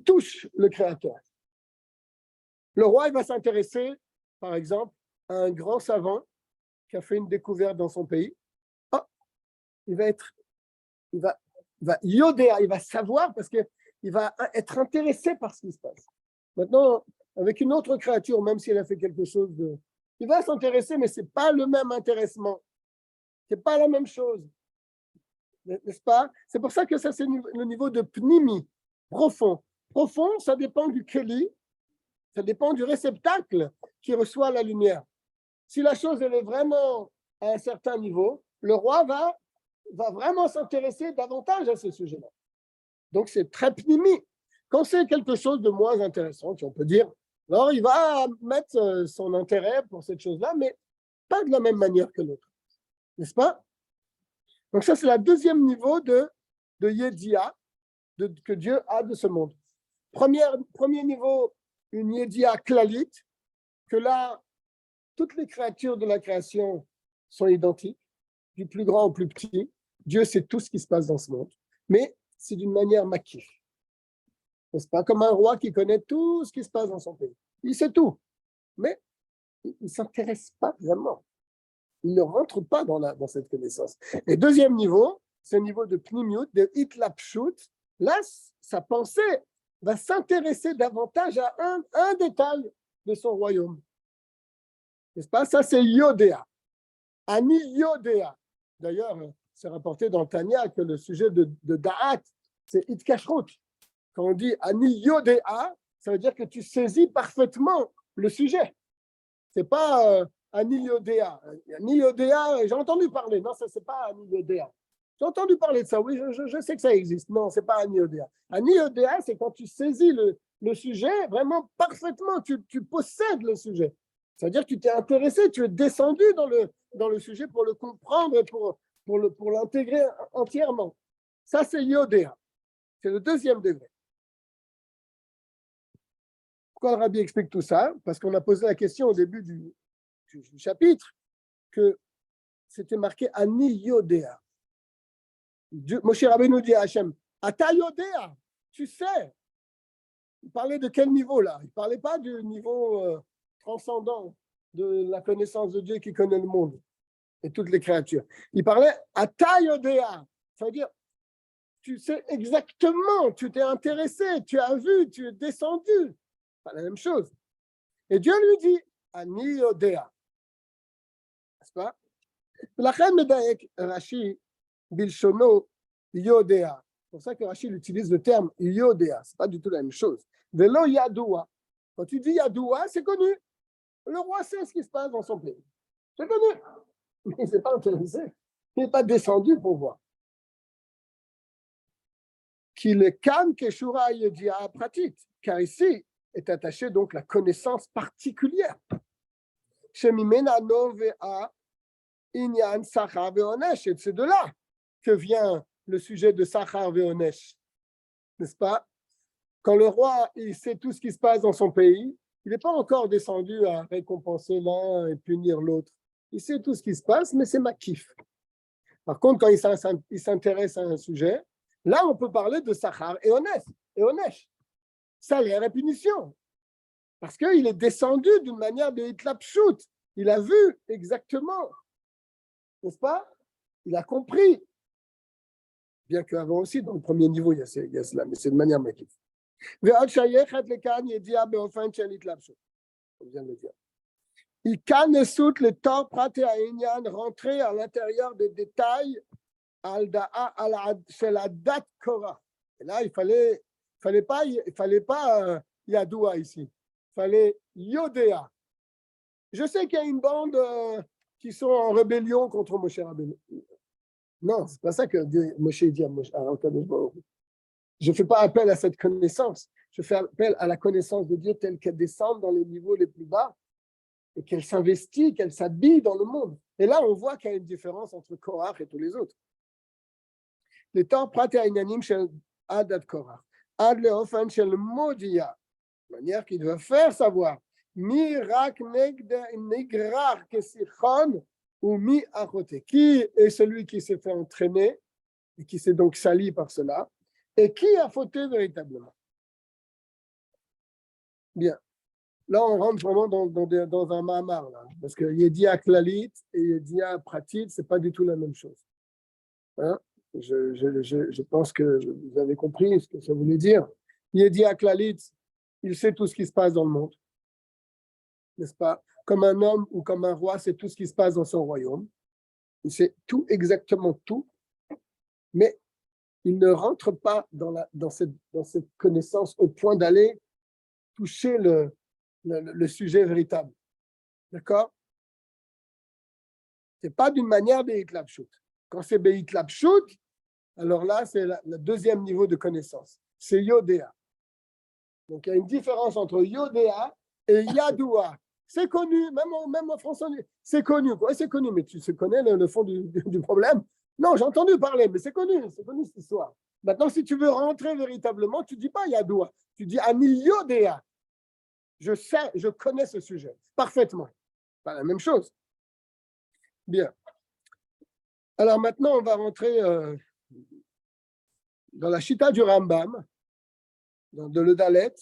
touche le créateur. Le roi, il va s'intéresser, par exemple, à un grand savant qui a fait une découverte dans son pays. Il va yodéa, il va savoir parce qu'il va être intéressé par ce qui se passe. Maintenant, avec une autre créature, même si elle a fait quelque chose de... Il va s'intéresser, mais ce n'est pas le même intéressement. Ce n'est pas la même chose. N'est-ce pas? C'est pour ça que ça, c'est le niveau de pnimi, profond. Profond, ça dépend du keli, ça dépend du réceptacle qui reçoit la lumière. Si la chose elle est vraiment à un certain niveau, le roi va vraiment s'intéresser davantage à ce sujet-là. Donc, c'est très pnimi. Quand c'est quelque chose de moins intéressant, si on peut dire, alors il va mettre son intérêt pour cette chose-là, mais pas de la même manière que l'autre. N'est-ce pas? Donc, ça, c'est le deuxième niveau de Yedia que Dieu a de ce monde. Premier niveau, une Yedia klalit, que là, toutes les créatures de la création sont identiques, du plus grand au plus petit. Dieu sait tout ce qui se passe dans ce monde, mais c'est d'une manière maquille. C'est pas comme un roi qui connaît tout ce qui se passe dans son pays. Il sait tout, mais il ne s'intéresse pas vraiment. Il ne rentre pas dans cette connaissance. Et deuxième niveau, c'est le niveau de pnimiut, de hitlapshut. Là, sa pensée va s'intéresser davantage à un détail de son royaume. N'est-ce pas? Ça, c'est Yodéa. Ani Yodéa. D'ailleurs, c'est rapporté dans Tanya que le sujet de Da'at, c'est Itkashrut. Quand on dit Ani Yodéa, ça veut dire que tu saisis parfaitement le sujet. Ce n'est pas Ani Yodéa. Ani Yodéa, j'ai entendu parler. Non, ça, c'est pas Ani Yodéa. J'ai entendu parler de ça. Oui, je sais que ça existe. Non, ce n'est pas Ani Yodéa. Ani Yodéa, c'est quand tu saisis le sujet vraiment parfaitement. Tu possèdes le sujet. C'est-à-dire que tu t'es intéressé, tu es descendu dans le sujet pour le comprendre et pour l'intégrer entièrement. Ça, c'est Yodéa. C'est le deuxième degré. Pourquoi le Rabbi explique tout ça? Parce qu'on a posé la question au début du chapitre que c'était marqué Ani Yodéa. Moshe Rabbeinu dit à Hachem, Ata Yodéa, tu sais. Il parlait de quel niveau là? Il ne parlait pas du niveau transcendant de la connaissance de Dieu qui connaît le monde et toutes les créatures. Il parlait Ata Yodéa. Ça veut dire, tu sais exactement, tu t'es intéressé, tu as vu, tu es descendu. Pas la même chose. Et Dieu lui dit, Ani Yodéa. N'est-ce pas? L'achel medaek Rashi bilshono Yodéa. C'est pour ça que Rashi utilise le terme Yodéa. Ce n'est pas du tout la même chose. Velo Yadoua. Quand tu dis Yadoua, c'est connu. Le roi sait ce qui se passe dans son pays. C'est connu. Mais il ne s'est pas intéressé. Il n'est pas descendu pour voir. Qu'il est kan keshura yedia pratique. Car ici est attachée donc la connaissance particulière. Shemimena novea inyan sacha veonesh. Et c'est de là que vient le sujet de Sachar Veonesh, n'est-ce pas? Quand le roi il sait tout ce qui se passe dans son pays, il n'est pas encore descendu à récompenser l'un et punir l'autre. Il sait tout ce qui se passe, mais c'est makif. Par contre, quand il s'intéresse à un sujet, là, on peut parler de Sachar et Onesh. Salaire et punition. Parce qu'il est descendu d'une manière de hitlapshut. Il a vu exactement, n'est-ce pas? Il a compris. Bien qu'avant aussi, dans le premier niveau, il y a cela, mais c'est de manière makif. On vient de le dire. Il canesut le temps praté à Inyan, rentrer à l'intérieur des détails c'est la date Korah. Et là, il fallait pas Yadoua ici. Il fallait Yodéa. Je sais qu'il y a une bande qui sont en rébellion contre Moshe Rabbeinu. Non, c'est pas ça que Moshe dit à Akadosh Baruch Hu. Je ne fais pas appel à cette connaissance. Je fais appel à la connaissance de Dieu telle qu'elle descend dans les niveaux les plus bas et qu'elle s'investit, qu'elle s'habille dans le monde. Et là, on voit qu'il y a une différence entre Korach et tous les autres. Les temps pratés à Inanim shel Adat Korach, Ad leofan shel Modia, de manière qu'il doit faire savoir, Mi rak negrar kesichon ou mi achote. Qui est celui qui s'est fait entraîner et qui s'est donc sali par cela, et qui a fauté véritablement? Bien. Là, on rentre vraiment dans un mamar, là, parce que Yedia Klalit et Yedia Pratit, ce n'est pas du tout la même chose. Hein? Je pense que vous avez compris ce que ça voulait dire. Yedia Klalit, il sait tout ce qui se passe dans le monde, n'est-ce pas? Comme un homme ou comme un roi, c'est tout ce qui se passe dans son royaume. Il sait tout, exactement tout, mais il ne rentre pas dans cette connaissance au point d'aller toucher le sujet véritable. D'accord? Ce n'est pas d'une manière Be'itlapshut. Quand c'est Be'itlapshut, alors là, c'est le deuxième niveau de connaissance. C'est Yodéa. Donc, il y a une différence entre Yodéa et Yadoua. C'est connu, même en français, c'est connu. Quoi? C'est connu, mais tu connais le fond du problème? Non, j'ai entendu parler, mais c'est connu cette histoire. Maintenant, si tu veux rentrer véritablement, tu ne dis pas Yadoua, tu dis Ani Yodéa. Je sais, je connais ce sujet parfaitement. Pas la même chose. Bien. Alors maintenant, on va rentrer dans la Shita du Rambam, de le Dalet.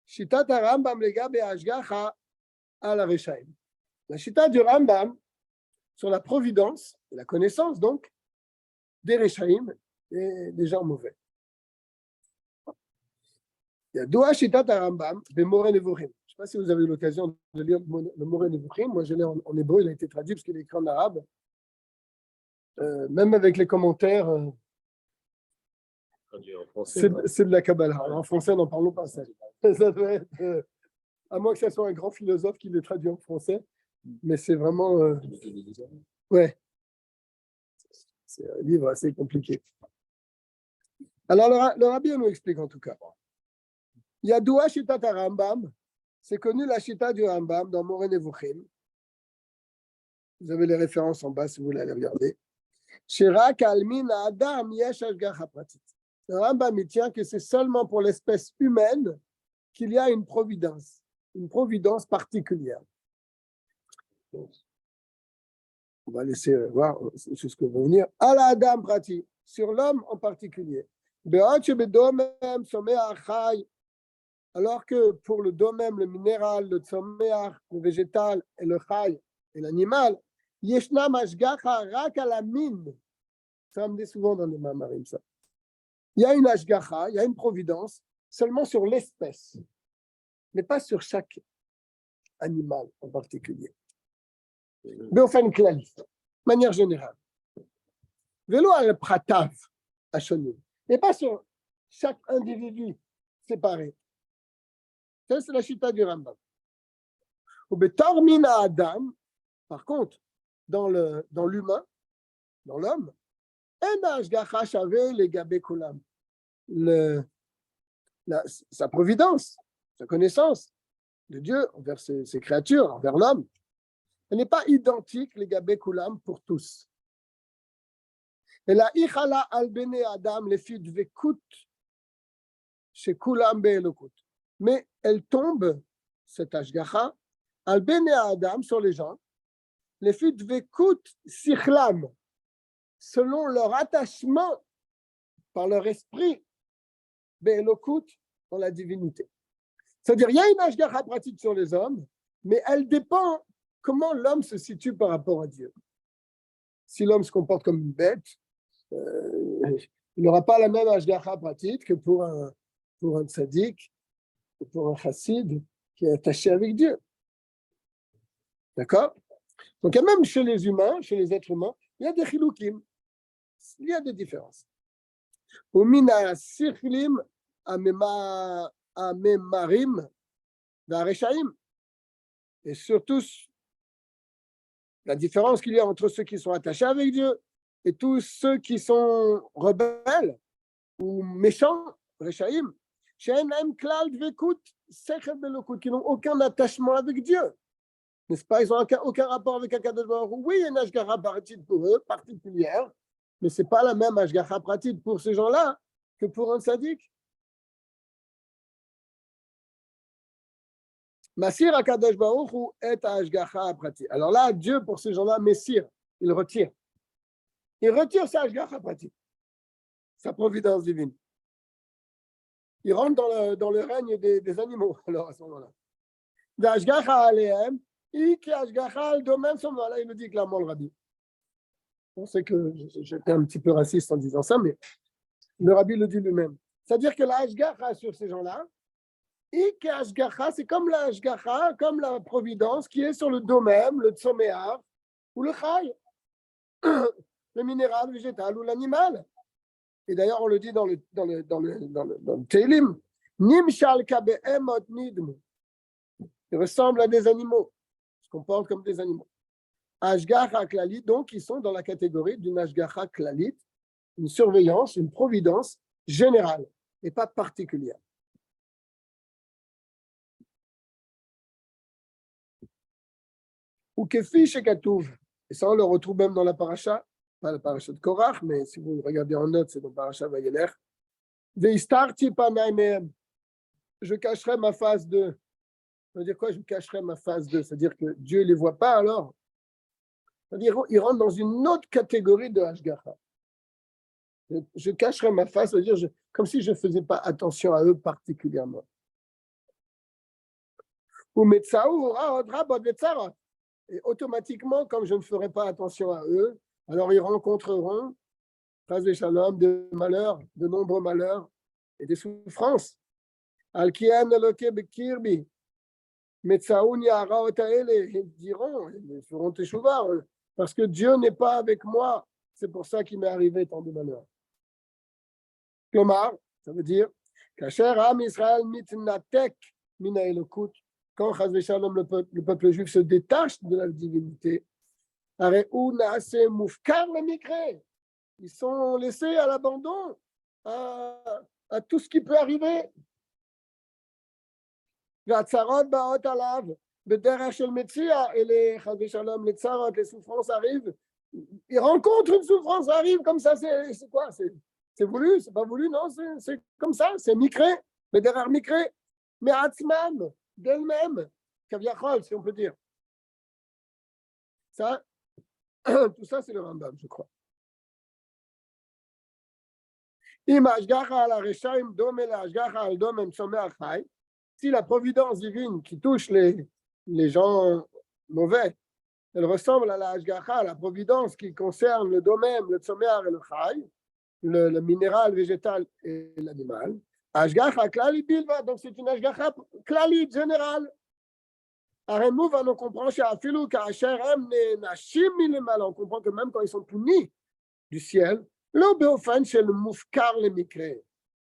Shita du Rambam lega be'ashgacha ala reshaim. La Shita du Rambam sur la providence, et la connaissance donc, des reshaim et des gens mauvais. Il y a Doha Shitat Rambam de Moreh Nevuchim. Je ne sais pas si vous avez eu l'occasion de lire le Moreh Nevuchim. Moi, je l'ai en hébreu, il a été traduit parce qu'il est écrit en arabe. Même avec les commentaires, c'est de la Kabbalah. Alors, en français, n'en parlons pas. Ça doit être, à moins que ce soit un grand philosophe qui l'ait traduit en français. Mais c'est vraiment. Ouais. C'est un livre assez compliqué. Alors, le Rabbi nous explique en tout cas. Il y a Doua Shitat Rambam, c'est connu la Shita du Rambam dans Moreh Nevuchim. Vous avez les références en bas si vous voulez aller regarder. Shirak Almin Adam Yesh Ashgacha Pratit. Le Rambam il tient que c'est seulement pour l'espèce humaine qu'il y a une providence particulière. On va laisser voir c'est ce que va venir. Ala Adam Pratit, sur l'homme en particulier. Be'ot shebedomem somea achai. Alors que pour le domem, le minéral, le tzomeach, le végétal et le chai et l'animal, yeshnam ashgacha rak ala min. Ça me dit souvent dans les mamarim ça. Il y a une ashgacha, il y a une providence seulement sur l'espèce, mais pas sur chaque animal en particulier. Beofen klali, de manière générale. Velo al pratav ashonim, mais pas sur chaque individu séparé. Ça, c'est la Shita du Rambam. Adam, par contre, dans l'humain, dans l'homme, sa providence, sa connaissance de Dieu envers ses créatures, envers l'homme, elle n'est pas identique, les gabé kulam, pour tous. Et la ichala al bene Adam, les filles de Vekut, chez Kulam Be'elokut. Mais elle tombe, cette ashgacha, al bene Adam, sur les gens, les filles de Vekut sichlam, selon leur attachement par leur esprit, Be'elokut, dans la divinité. C'est-à-dire, il y a une ashgacha pratique sur les hommes, mais elle dépend comment l'homme se situe par rapport à Dieu. Si l'homme se comporte comme une bête, il n'aura pas la même ashgacha pratique que pour un tzaddik, ou pour un chassid qui est attaché avec Dieu. D'accord? Donc, même chez les humains, chez les êtres humains, il y a des chiloukim, il y a des différences. Umina sichlim amemarim v'areshaim. Et surtout, la différence qu'il y a entre ceux qui sont attachés avec Dieu et tous ceux qui sont rebelles ou méchants, reshaim, qui n'ont aucun attachement avec Dieu. N'est-ce pas? Ils n'ont aucun rapport avec Akadosh Baruch Hu. Oui, il y a une ashgacha pratique pour eux, particulière, mais ce n'est pas la même ashgacha pratique pour ces gens-là que pour un tzaddik. Masir Akadosh Baruch Hu est ashgacha pratique. Alors là, Dieu, pour ces gens-là, messire, il retire. Il retire sa ashgacha pratique, sa providence divine. Il rentre dans le règne des animaux, alors à ce moment-là. D'ashgacha alehem, il le dit clairement le rabbi. On sait que j'étais un petit peu raciste en disant ça, mais le rabbi le dit lui-même. C'est-à-dire que la ashgacha sur ces gens-là, c'est comme la ashgacha, comme la providence qui est sur le domem, le tsoméar, ou le chai, le minéral, le végétal ou l'animal. Et d'ailleurs, on le dit dans le Télim, Nimshal kabe'emot nidmu. Ils ressemblent à des animaux, ils se comportent comme des animaux. Ashgacha klalit, donc ils sont dans la catégorie d'une ashgacha klalit, une surveillance, une providence générale et pas particulière. Ou kefi shekatouv, et ça on le retrouve même dans la paracha, pas la paracha de Korach, mais si vous regardez en note, c'est dans paracha Vayeler. Veistarti panaim, je cacherai ma face d'eux. Ça veut dire quoi? Je cacherai ma face d'eux. C'est-à-dire que Dieu ne les voit pas alors. C'est-à-dire qu'ils rentrent dans une autre catégorie de Hashgacha. Je cacherai ma face, c'est-à-dire comme si je ne faisais pas attention à eux particulièrement. Ou Metsaou, et automatiquement, comme je ne ferai pas attention à eux, alors ils rencontreront, phase des shalom, de malheurs, de nombreux malheurs et des souffrances. Al-Kien Eloke Bekirbi. Metsaoun Yara Otaele, ils diront, ils feront teshuva, parce que Dieu n'est pas avec moi, c'est pour ça qu'il m'est arrivé tant de malheurs. Klomar, ça veut dire, Kasher Am Israël mitnatek mina elokut, quand Chaz v'Shalom, le peuple juif se détache de la divinité, Areou Naase Moufkar le Mikre, ils sont laissés à l'abandon, à tout ce qui peut arriver. והצרות באות עליו בדרך של מציע, et les חס ושלום, les tsarot, les souffrances arrivent, ils rencontrent une souffrance, arrive comme ça, c'est quoi? C'est voulu, c'est pas voulu, non, c'est comme ça, c'est micré, בדרך מיקרה, מעצמם, d'elle-même, כביכול, si on peut dire. Ça, tout ça, c'est le Rambam, je crois. אם ההשגחה על הרשעים דומה להשגחה על דומם צומח חי, si la providence divine qui touche les gens mauvais, elle ressemble à la hashgacha, à la providence qui concerne le domaine, le tzoméar et le chai, le minéral, végétal et l'animal, hashgacha klali bilva, donc c'est une hashgacha klali générale. Aremouv, on comprend chez Afilou, Kacher em nashim milemal, on comprend que même quand ils sont punis du ciel, le beofen chez le moufkar le mikre.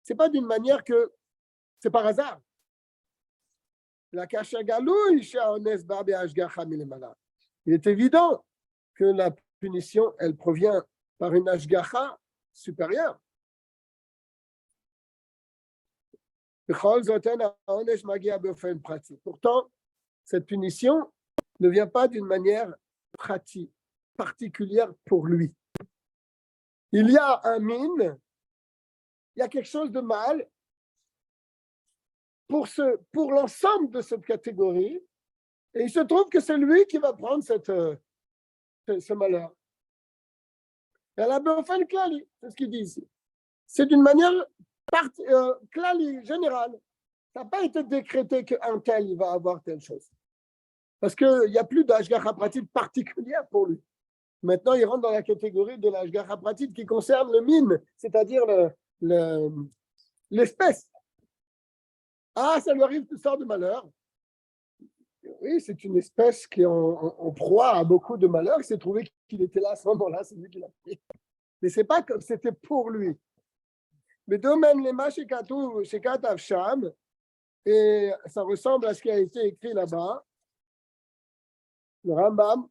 C'est pas d'une manière que c'est par hasard. La kasha galouy she'ones ba be'ashgacha milemala. Il est évident que la punition, elle provient par une hashgacha supérieure. Pourtant, cette punition ne vient pas d'une manière pratique, particulière pour lui. il y a un mine, il y a quelque chose de mal pour l'ensemble de cette catégorie, et il se trouve que c'est lui qui va prendre ce malheur. Et la Beofen Klali, c'est ce qu'il dit ici. C'est d'une manière Klali, générale. Ça n'a pas été décrété qu'un tel il va avoir telle chose. Parce qu'il n'y a plus d'Ashgacha pratique particulière pour lui. Maintenant, il rentre dans la catégorie de l'Ashgacha pratique qui concerne le mine, c'est-à-dire l'espèce. Ah, ça lui arrive toutes sortes de malheurs. Oui, c'est une espèce qui est en proie à beaucoup de malheurs. Il s'est trouvé qu'il était là à ce moment-là, c'est lui qui l'a pris. Mais ce n'est pas comme c'était pour lui. Mais de même, les Mashikatou, Shekat Avsham, et ça ressemble à ce qui a été écrit là-bas. Le Rambam,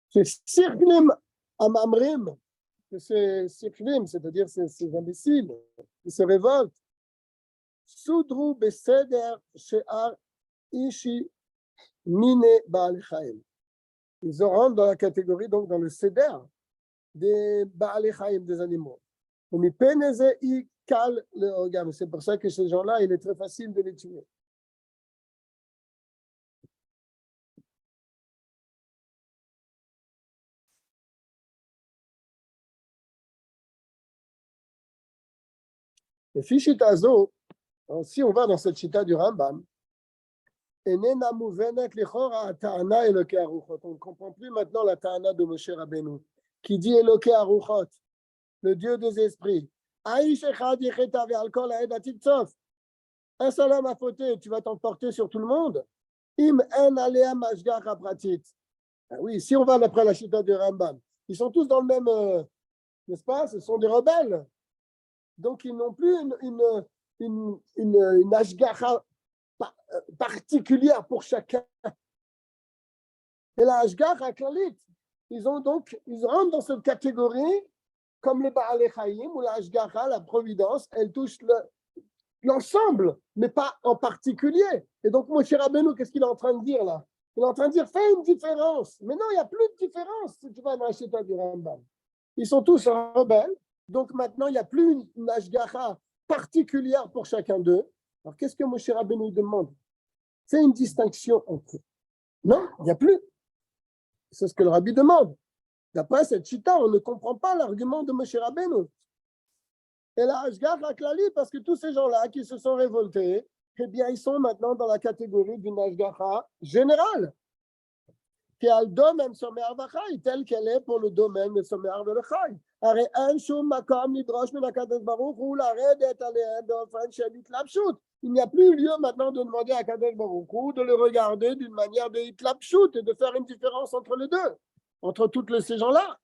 c'est Sirklim Amamrim, c'est Sirklim, c'est-à-dire ces imbéciles qui se révoltent. Soudrou Beseder She'ar Ishi Mine Baal Chaim. Ils rentrent dans la catégorie, donc dans le Seder des Baal Chaim, des animaux. C'est pour ça que ces gens-là, il est très facile de les tuer. Et Fichitazo, si on va dans cette chita du Rambam, on ne comprend plus maintenant la ta'ana de Moshe Rabbeinu, qui dit Eloke Aruchot, le Dieu des esprits. Un seul homme a fauté, tu vas t'emporter sur tout le monde. Oui, si on va d'après la chita du Rambam, ils sont tous dans le même, n'est-ce pas? Ce sont des rebelles. Donc, ils n'ont plus une ashgacha particulière pour chacun. Et la ashgacha klalit, ils rentrent dans cette catégorie comme les Baalei Chaim, où la ashgacha, la providence, elle touche l'ensemble, mais pas en particulier. Et donc, Moshe Rabbeinu, qu'est-ce qu'il est en train de dire là? Il est en train de dire, fais une différence. Mais non, il n'y a plus de différence si tu vas dans la chita du Rambam. Ils sont tous rebelles. Donc maintenant, il n'y a plus une ashgacha particulière pour chacun d'eux. Alors qu'est-ce que Moshe Rabbeinu demande? C'est une distinction entre eux. Non, il n'y a plus. C'est ce que le Rabbi demande. D'après cette chita, on ne comprend pas l'argument de Moshe Rabbeinu. Et la ashgacha klali, parce que tous ces gens-là qui se sont révoltés, eh bien, ils sont maintenant dans la catégorie d'une ashgacha générale. Qui a le domaine Somer Vachai, tel qu'elle est pour le domaine de Somer Vachai. Il n'y a plus lieu maintenant de demander à Kadesh Baruch Hu de le regarder d'une manière de hitlapshut et de faire une différence entre les deux, entre tous ces gens-là.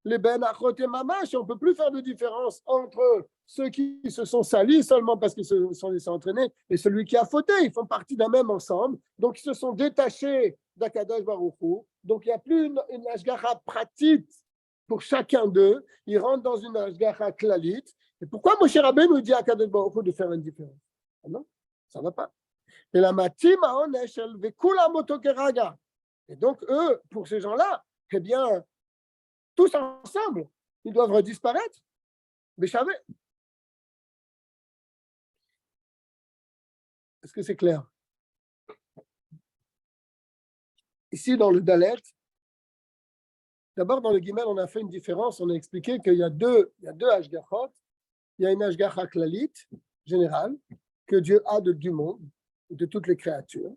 Les ben achoté mamash, on ne peut plus faire de différence entre ceux qui se sont salis seulement parce qu'ils se sont laissés entraîner et celui qui a fauté. Ils font partie d'un même ensemble. Donc, ils se sont détachés d'Akadosh Baruch Hu. Donc, il n'y a plus une ashgacha pratique pour chacun d'eux. Ils rentrent dans une ashgacha klalit. Et pourquoi Moshe Rabbeinu nous dit à Akadosh Baruch Hu de faire une différence? Ah non, ça ne va pas. Et la matim aonesh el vekula motokeraga. Et donc, eux, pour ces gens-là, eh bien, tous ensemble, ils doivent disparaître. Mais savez, est-ce que c'est clair? Ici, dans le Dalet, d'abord dans le Gimel, on a fait une différence. On a expliqué qu'il y a deux Ashgachot. Il y a une Ashgacha klalit, générale, que Dieu a du monde, de toutes les créatures.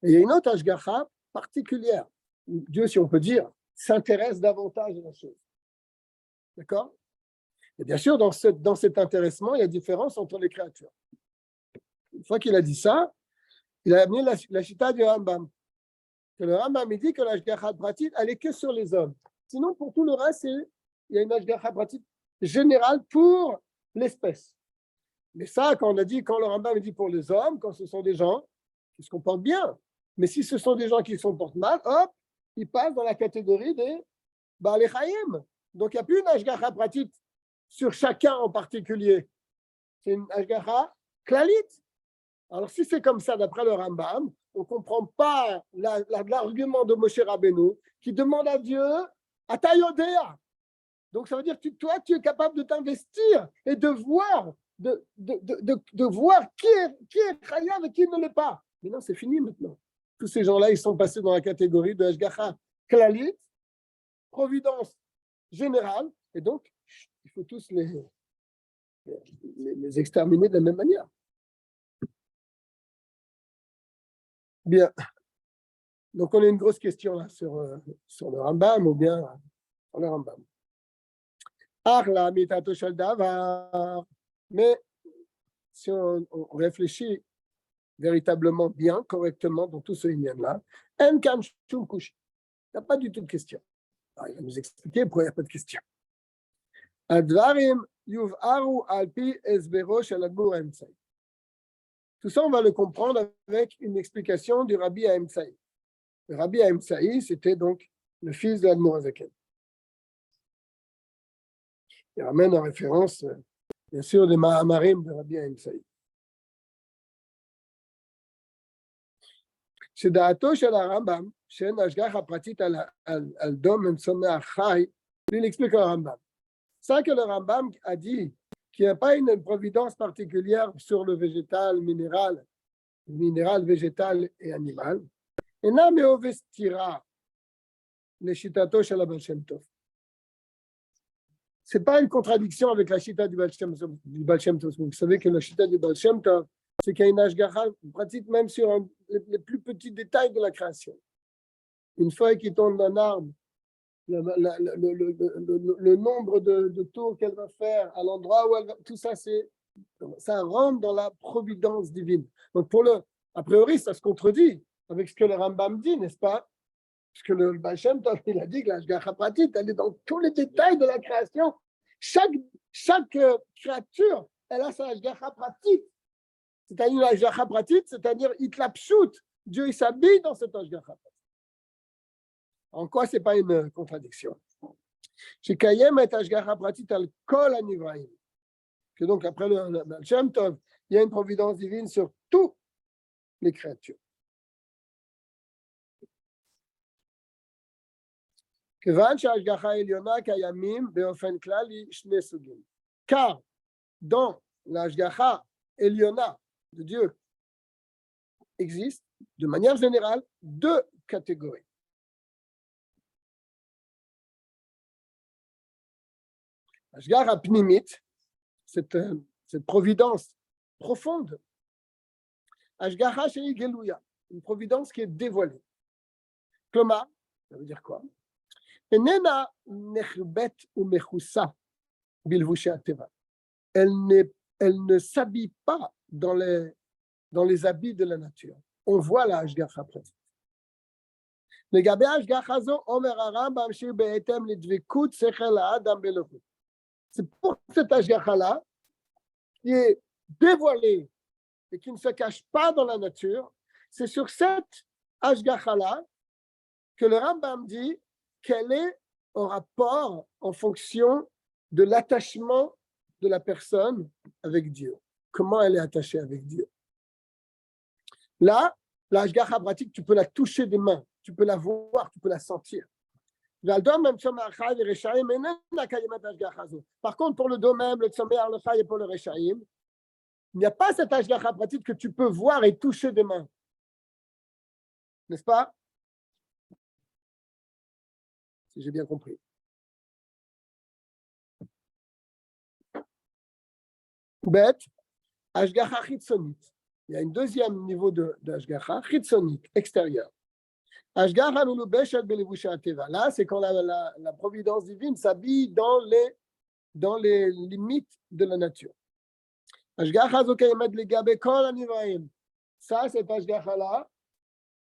Et il y a une autre Ashgacha particulière, où Dieu, si on peut dire, s'intéresse davantage à la chose. D'accord? Et bien sûr, dans cet intéressement, il y a différence entre les créatures. Une fois qu'il a dit ça, il a amené la chita du Rambam. Que le Rambam dit que l'ashgacha pratique, elle est que sur les hommes. Sinon, pour tout le reste, il y a une ashgacha pratique générale pour l'espèce. Mais ça, quand le Rambam dit pour les hommes, quand ce sont des gens qui se comportent bien. Mais si ce sont des gens qui se comportent mal, hop, ils passent dans la catégorie des Baalei Chaim. Donc, il n'y a plus une Ashgacha pratique sur chacun en particulier. C'est une Ashgacha klalit. Alors, si c'est comme ça, d'après le Rambam, on ne comprend pas l'argument de Moshe Rabbeinu qui demande à Dieu, à Tayodea. Donc, ça veut dire que toi, tu es capable de t'investir et de voir, de voir qui est Chayav et qui ne l'est pas. Mais non, c'est fini maintenant. Tous ces gens-là, ils sont passés dans la catégorie de Ashgacha klalit, providence générale, et donc, il faut tous les exterminer de la même manière. Bien. Donc, on a une grosse question là sur le Rambam ou bien sur le Rambam. Arla mitato shel davar. Mais si on réfléchit véritablement bien, correctement dans tout ce lien-là, en kan shum kush. Il n'y a pas du tout de question. Alors, il va nous expliquer pourquoi il n'y a pas de question. Advarim yuv'aru alpi esbero shel admur ha'emtsai. Tout ça, on va le comprendre avec une explication du Rabbi Ha'emtsai. Le Rabbi Ha'emtsai, c'était donc le fils de l'Admor HaZaken. Il ramène en référence, bien sûr, des Mahamarim de Rabbi Ha'emtsai. שדעתו של הרמב"ם, שאין השגחה פרטית על דומם צומח חי, lui il explique au Rambam. Ça que le Rambam a dit qu'il n'y a pas une providence particulière sur le végétal, minéral, végétal et animal. Et n'a meovestira le shitato shel Baal Shem Tov. C'est pas une contradiction avec la shita du Baal Shem Tov. Vous savez que la shita du Baal Shem Tov, c'est qu'il y a une ashgacha pratique même sur les plus petits détails de la création. Une feuille qui tombe d'un arbre, le nombre de tours qu'elle va faire, à l'endroit où elle va, tout ça, ça rentre dans la providence divine. Donc, a priori, ça se contredit avec ce que le Rambam dit, n'est-ce pas? Parce que le Baal Shem Tov, il a dit que l'ashgacha pratique, elle est dans tous les détails de la création. Chaque créature, elle a sa ashgacha pratique. C'est-à-dire l'ashgacha pratique, c'est-à-dire itlapshut. Dieu, il s'habille dans cette ashgacha pratique. En quoi ce n'est pas une contradiction? Chez Kayem et ashgacha pratique al kol hanivraim. Que donc, après le Baal Shem Tov, il y a une providence divine sur toutes les créatures. Car dans l'ashgacha Eliona de Dieu existe de manière générale deux catégories. Ashgacha pnimit, cette providence profonde. Ashgacha shei geluya, une providence qui est dévoilée. Kloma, ça veut dire quoi? Enena nechbet ou mechusa bilvushe ateva. Elle ne s'habille pas dans les habits de la nature. On voit la ashgacha pratique. Legabe ashgacha zo omer harambam shir be'etem lidvikut sechel ha'adam belohut. C'est pour cette ashgacha-là qui est dévoilée et qui ne se cache pas dans la nature. C'est sur cette ashgacha-là que le Rambam dit qu'elle est en rapport en fonction de l'attachement de la personne avec Dieu. Comment elle est attachée avec Dieu. Là, la ashgacha pratique, tu peux la toucher des mains, tu peux la voir, tu peux la sentir. Par contre, pour le domem, le tzomer, le chai et pour le reshaim, il n'y a pas cette ashgacha pratique que tu peux voir et toucher des mains. N'est-ce pas? Si j'ai bien compris. Bet, ashgacha chitzonit. Il y a un deuxième niveau d'ashgacha chitzonit, extérieur. Ashgacha milubeshet belevushe ateva. Là, c'est quand la providence divine s'habille dans les limites de la nature. Ashgacha zo kayemet legabe kol hanivraim. Ça, cette ashgacha-là,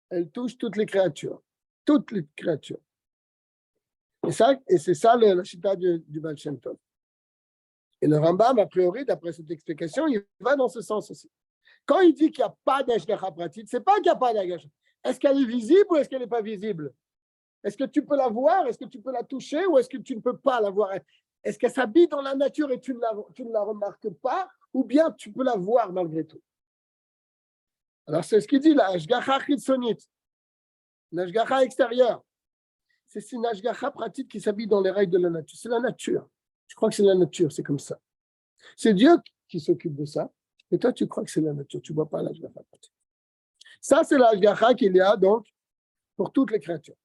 elle touche toutes les créatures. Toutes les créatures. Et c'est ça la chita du Baal Shem Tov. Et le Rambam, a priori, d'après cette explication, il va dans ce sens aussi. Quand il dit qu'il n'y a pas d'ashgacha pratique, ce n'est pas qu'il n'y a pas d'ashgacha. Est-ce qu'elle est visible ou est-ce qu'elle n'est pas visible? Est-ce que tu peux la voir? Est-ce que tu peux la toucher? Ou est-ce que tu ne peux pas la voir? Est-ce qu'elle s'habille dans la nature et tu ne la remarques pas? Ou bien tu peux la voir malgré tout? Alors, c'est ce qu'il dit, la Ashgacha Chitzonit, l'Ashgacha extérieure. C'est une Ashgacha pratique qui s'habille dans les règles de la nature. C'est la nature. Je crois que c'est la nature, c'est comme ça. C'est Dieu qui s'occupe de ça. Et toi, tu crois que c'est la nature. Tu ne vois pas l'Ashgacha pratique. Ça, c'est l'Ashgacha qu'il y a donc pour toutes les créatures.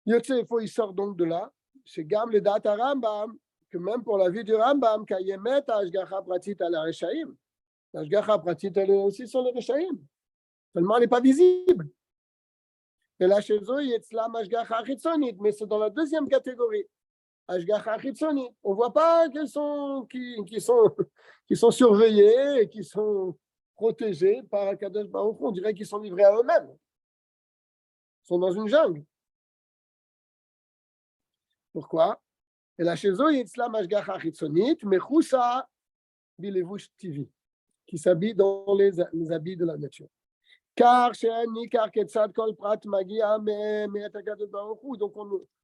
Yotzefo, il sort donc de là. C'est Gam le Data Rambam, que même pour la vie du Rambam, Kayemet, Ashgacha pratit à la Rechaim. L'Ashgacha pratit, elle est aussi sur les Rechaim. Seulement, elle n'est pas visible. Et là, chez eux, il y a Tzlam Ashgacha Chitzonit, mais c'est dans la deuxième catégorie. Ashgacha Chitzonit. On ne voit pas qu'ils sont surveillés et qui sont protégés par Akadosh Baruch Hu. On dirait qu'ils sont livrés à eux-mêmes. Ils sont dans une jungle. Pourquoi? Et là, chez eux, il y a Tzlam Ashgacha Chitzonit, mais Choussa Bilevush TV, qui s'habille dans les habits de la nature. Car donc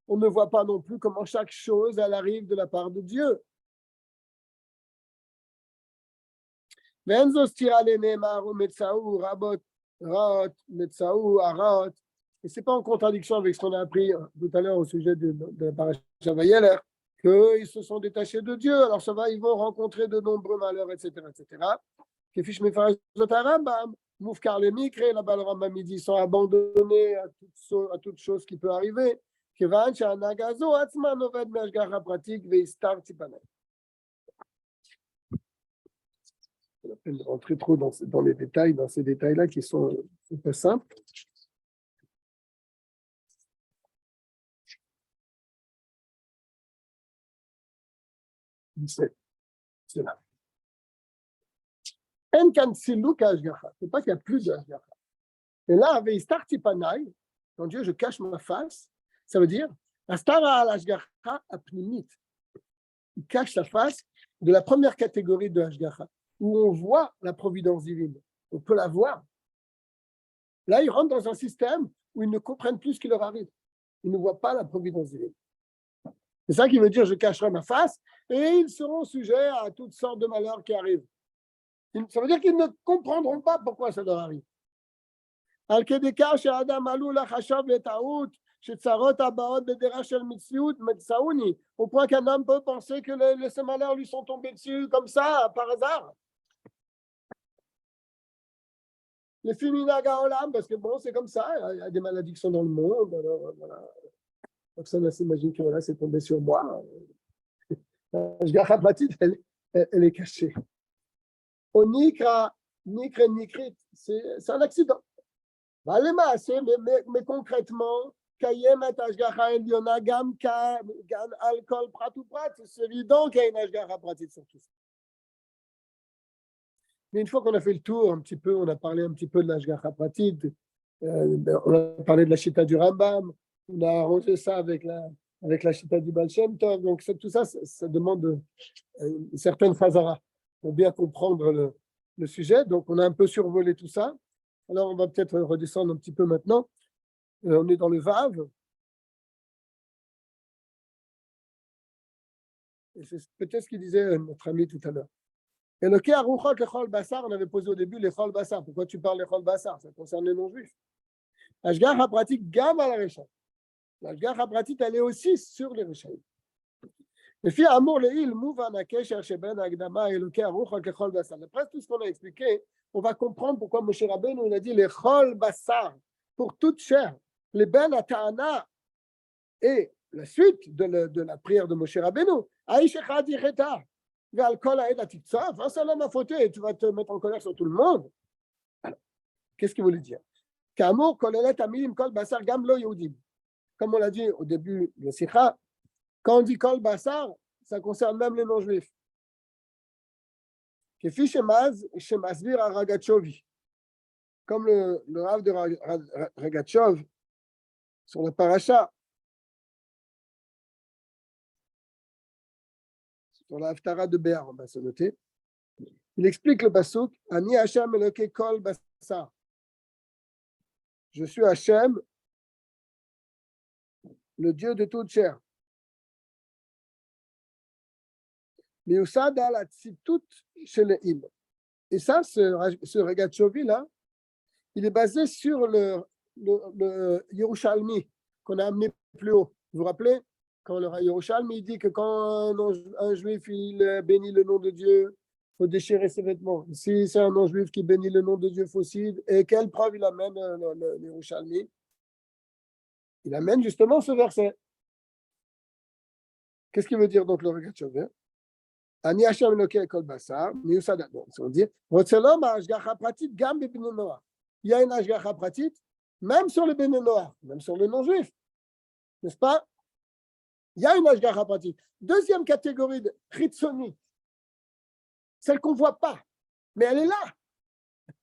on ne voit pas non plus comment chaque chose elle arrive de la part de Dieu. Et c'est pas en contradiction avec ce qu'on a appris tout à l'heure au sujet de la paracha Vayeler, qu'ils se sont détachés de Dieu. Alors ça va, ils vont rencontrer de nombreux malheurs, etc., etc. Moufkar le Mikre, là-bas le Rambam dit, ils sont abandonnés à toute chose qui peut arriver. Kevan Shanagazo, Atzman Oved Meshgacha pratique, Veistar Tipanay. On a peine de rentrer trop dans les détails, dans ces détails-là qui sont un peu simples. C'est là. En kan siluk Ashgacha. C'est pas qu'il n'y a plus de Ashgacha. Et là, Veistar Tipanay, quand Dieu, je cache ma face, ça veut dire, Astara al-Ashgacha apnimit. Il cache sa face de la première catégorie de Ashgacha, où on voit la providence divine. On peut la voir. Là, ils rentrent dans un système où ils ne comprennent plus ce qui leur arrive. Ils ne voient pas la providence divine. C'est ça qui veut dire, je cacherai ma face, et ils seront sujets à toutes sortes de malheurs qui arrivent. Ça veut dire qu'ils ne comprendront pas pourquoi ça leur arrive. Au point qu'un homme peut penser que ces malheurs lui sont tombés dessus comme ça, par hasard. Les Fiminaga Olam, parce que bon, c'est comme ça, il y a des maladies qui sont dans le monde, alors voilà. Personne ne s'imagine que voilà, c'est tombé sur moi. L'Ashgacha pratique, elle est cachée. Au Nikra, Nikrit, c'est un accident. Mais concrètement, c'est évident qu'il y a une Ashgacha pratique sur tout ça. Mais une fois qu'on a fait le tour un petit peu, on a parlé un petit peu de l'Ashgacha pratique, on a parlé de la Shita du Rambam, on a arrangé ça avec la Shita du Baal Shem Tov. Donc tout ça, ça demande une certaine phasara pour bien comprendre le sujet. Donc on a un peu survolé tout ça. Alors on va peut-être redescendre un petit peu maintenant. On est dans le Vav. Et c'est peut-être ce qu'il disait notre ami tout à l'heure. Et le Keharuchot, le Chol Bassar, on avait posé au début les Chol Bassar. Pourquoi tu parles des Chol Bassar? Ça concerne les non-juifs. Ashgacha pratique Gam à la Rechaim. L'Ashgacha pratique, elle est aussi sur les Rechaim. Le fi amour le il mouvan akesher sheben agdama et le Keharuchot, le Chol Bassar. Après tout ce qu'on a expliqué, on va comprendre pourquoi Moshe Rabbeinu il a dit les Chol Bassar pour toute chair. Les Ben Ata'ana et la suite de la prière de Moshe Rabbeinu. Aïch echad yicheta. Un seul homme a fauté et tu vas te mettre en colère sur tout le monde. Alors, qu'est-ce qu'il voulait dire? Comme on l'a dit au début de la Sikha, quand on dit Kol Basar, ça concerne même les non-juifs. Comme le Rav de Ragatchov sur la paracha, sur la Haftara de Béar, on va se noter. Il explique le Pasuk, Ani Hashem Eloke Kol Basar. Je suis Hashem, le Dieu de toute chair. Miusad al Tzitut Sheleim. Et ça, ce Regatchovi là, il est basé sur le Yerushalmi qu'on a amené plus haut. Vous vous rappelez, quand le Yerushalmi dit que quand un juif il bénit le nom de Dieu, il faut déchirer ses vêtements. Si c'est un non-juif qui bénit le nom de Dieu faucide, et quelle preuve il amène le Yerushalmi? Il amène justement ce verset. Qu'est-ce qu'il veut dire donc le Regatchovi? Ani Hashem Elokei kol basar, miusad. On dit, Rotzelom ha'ashgacha pratit gam bebnei Noach. Il y a une ashgacha pratit, même sur le bnei Noach, même sur le non-juif, n'est-ce pas? Il y a une ashgacha pratit. Deuxième catégorie de chitzoni, celle qu'on ne voit pas, mais elle est là.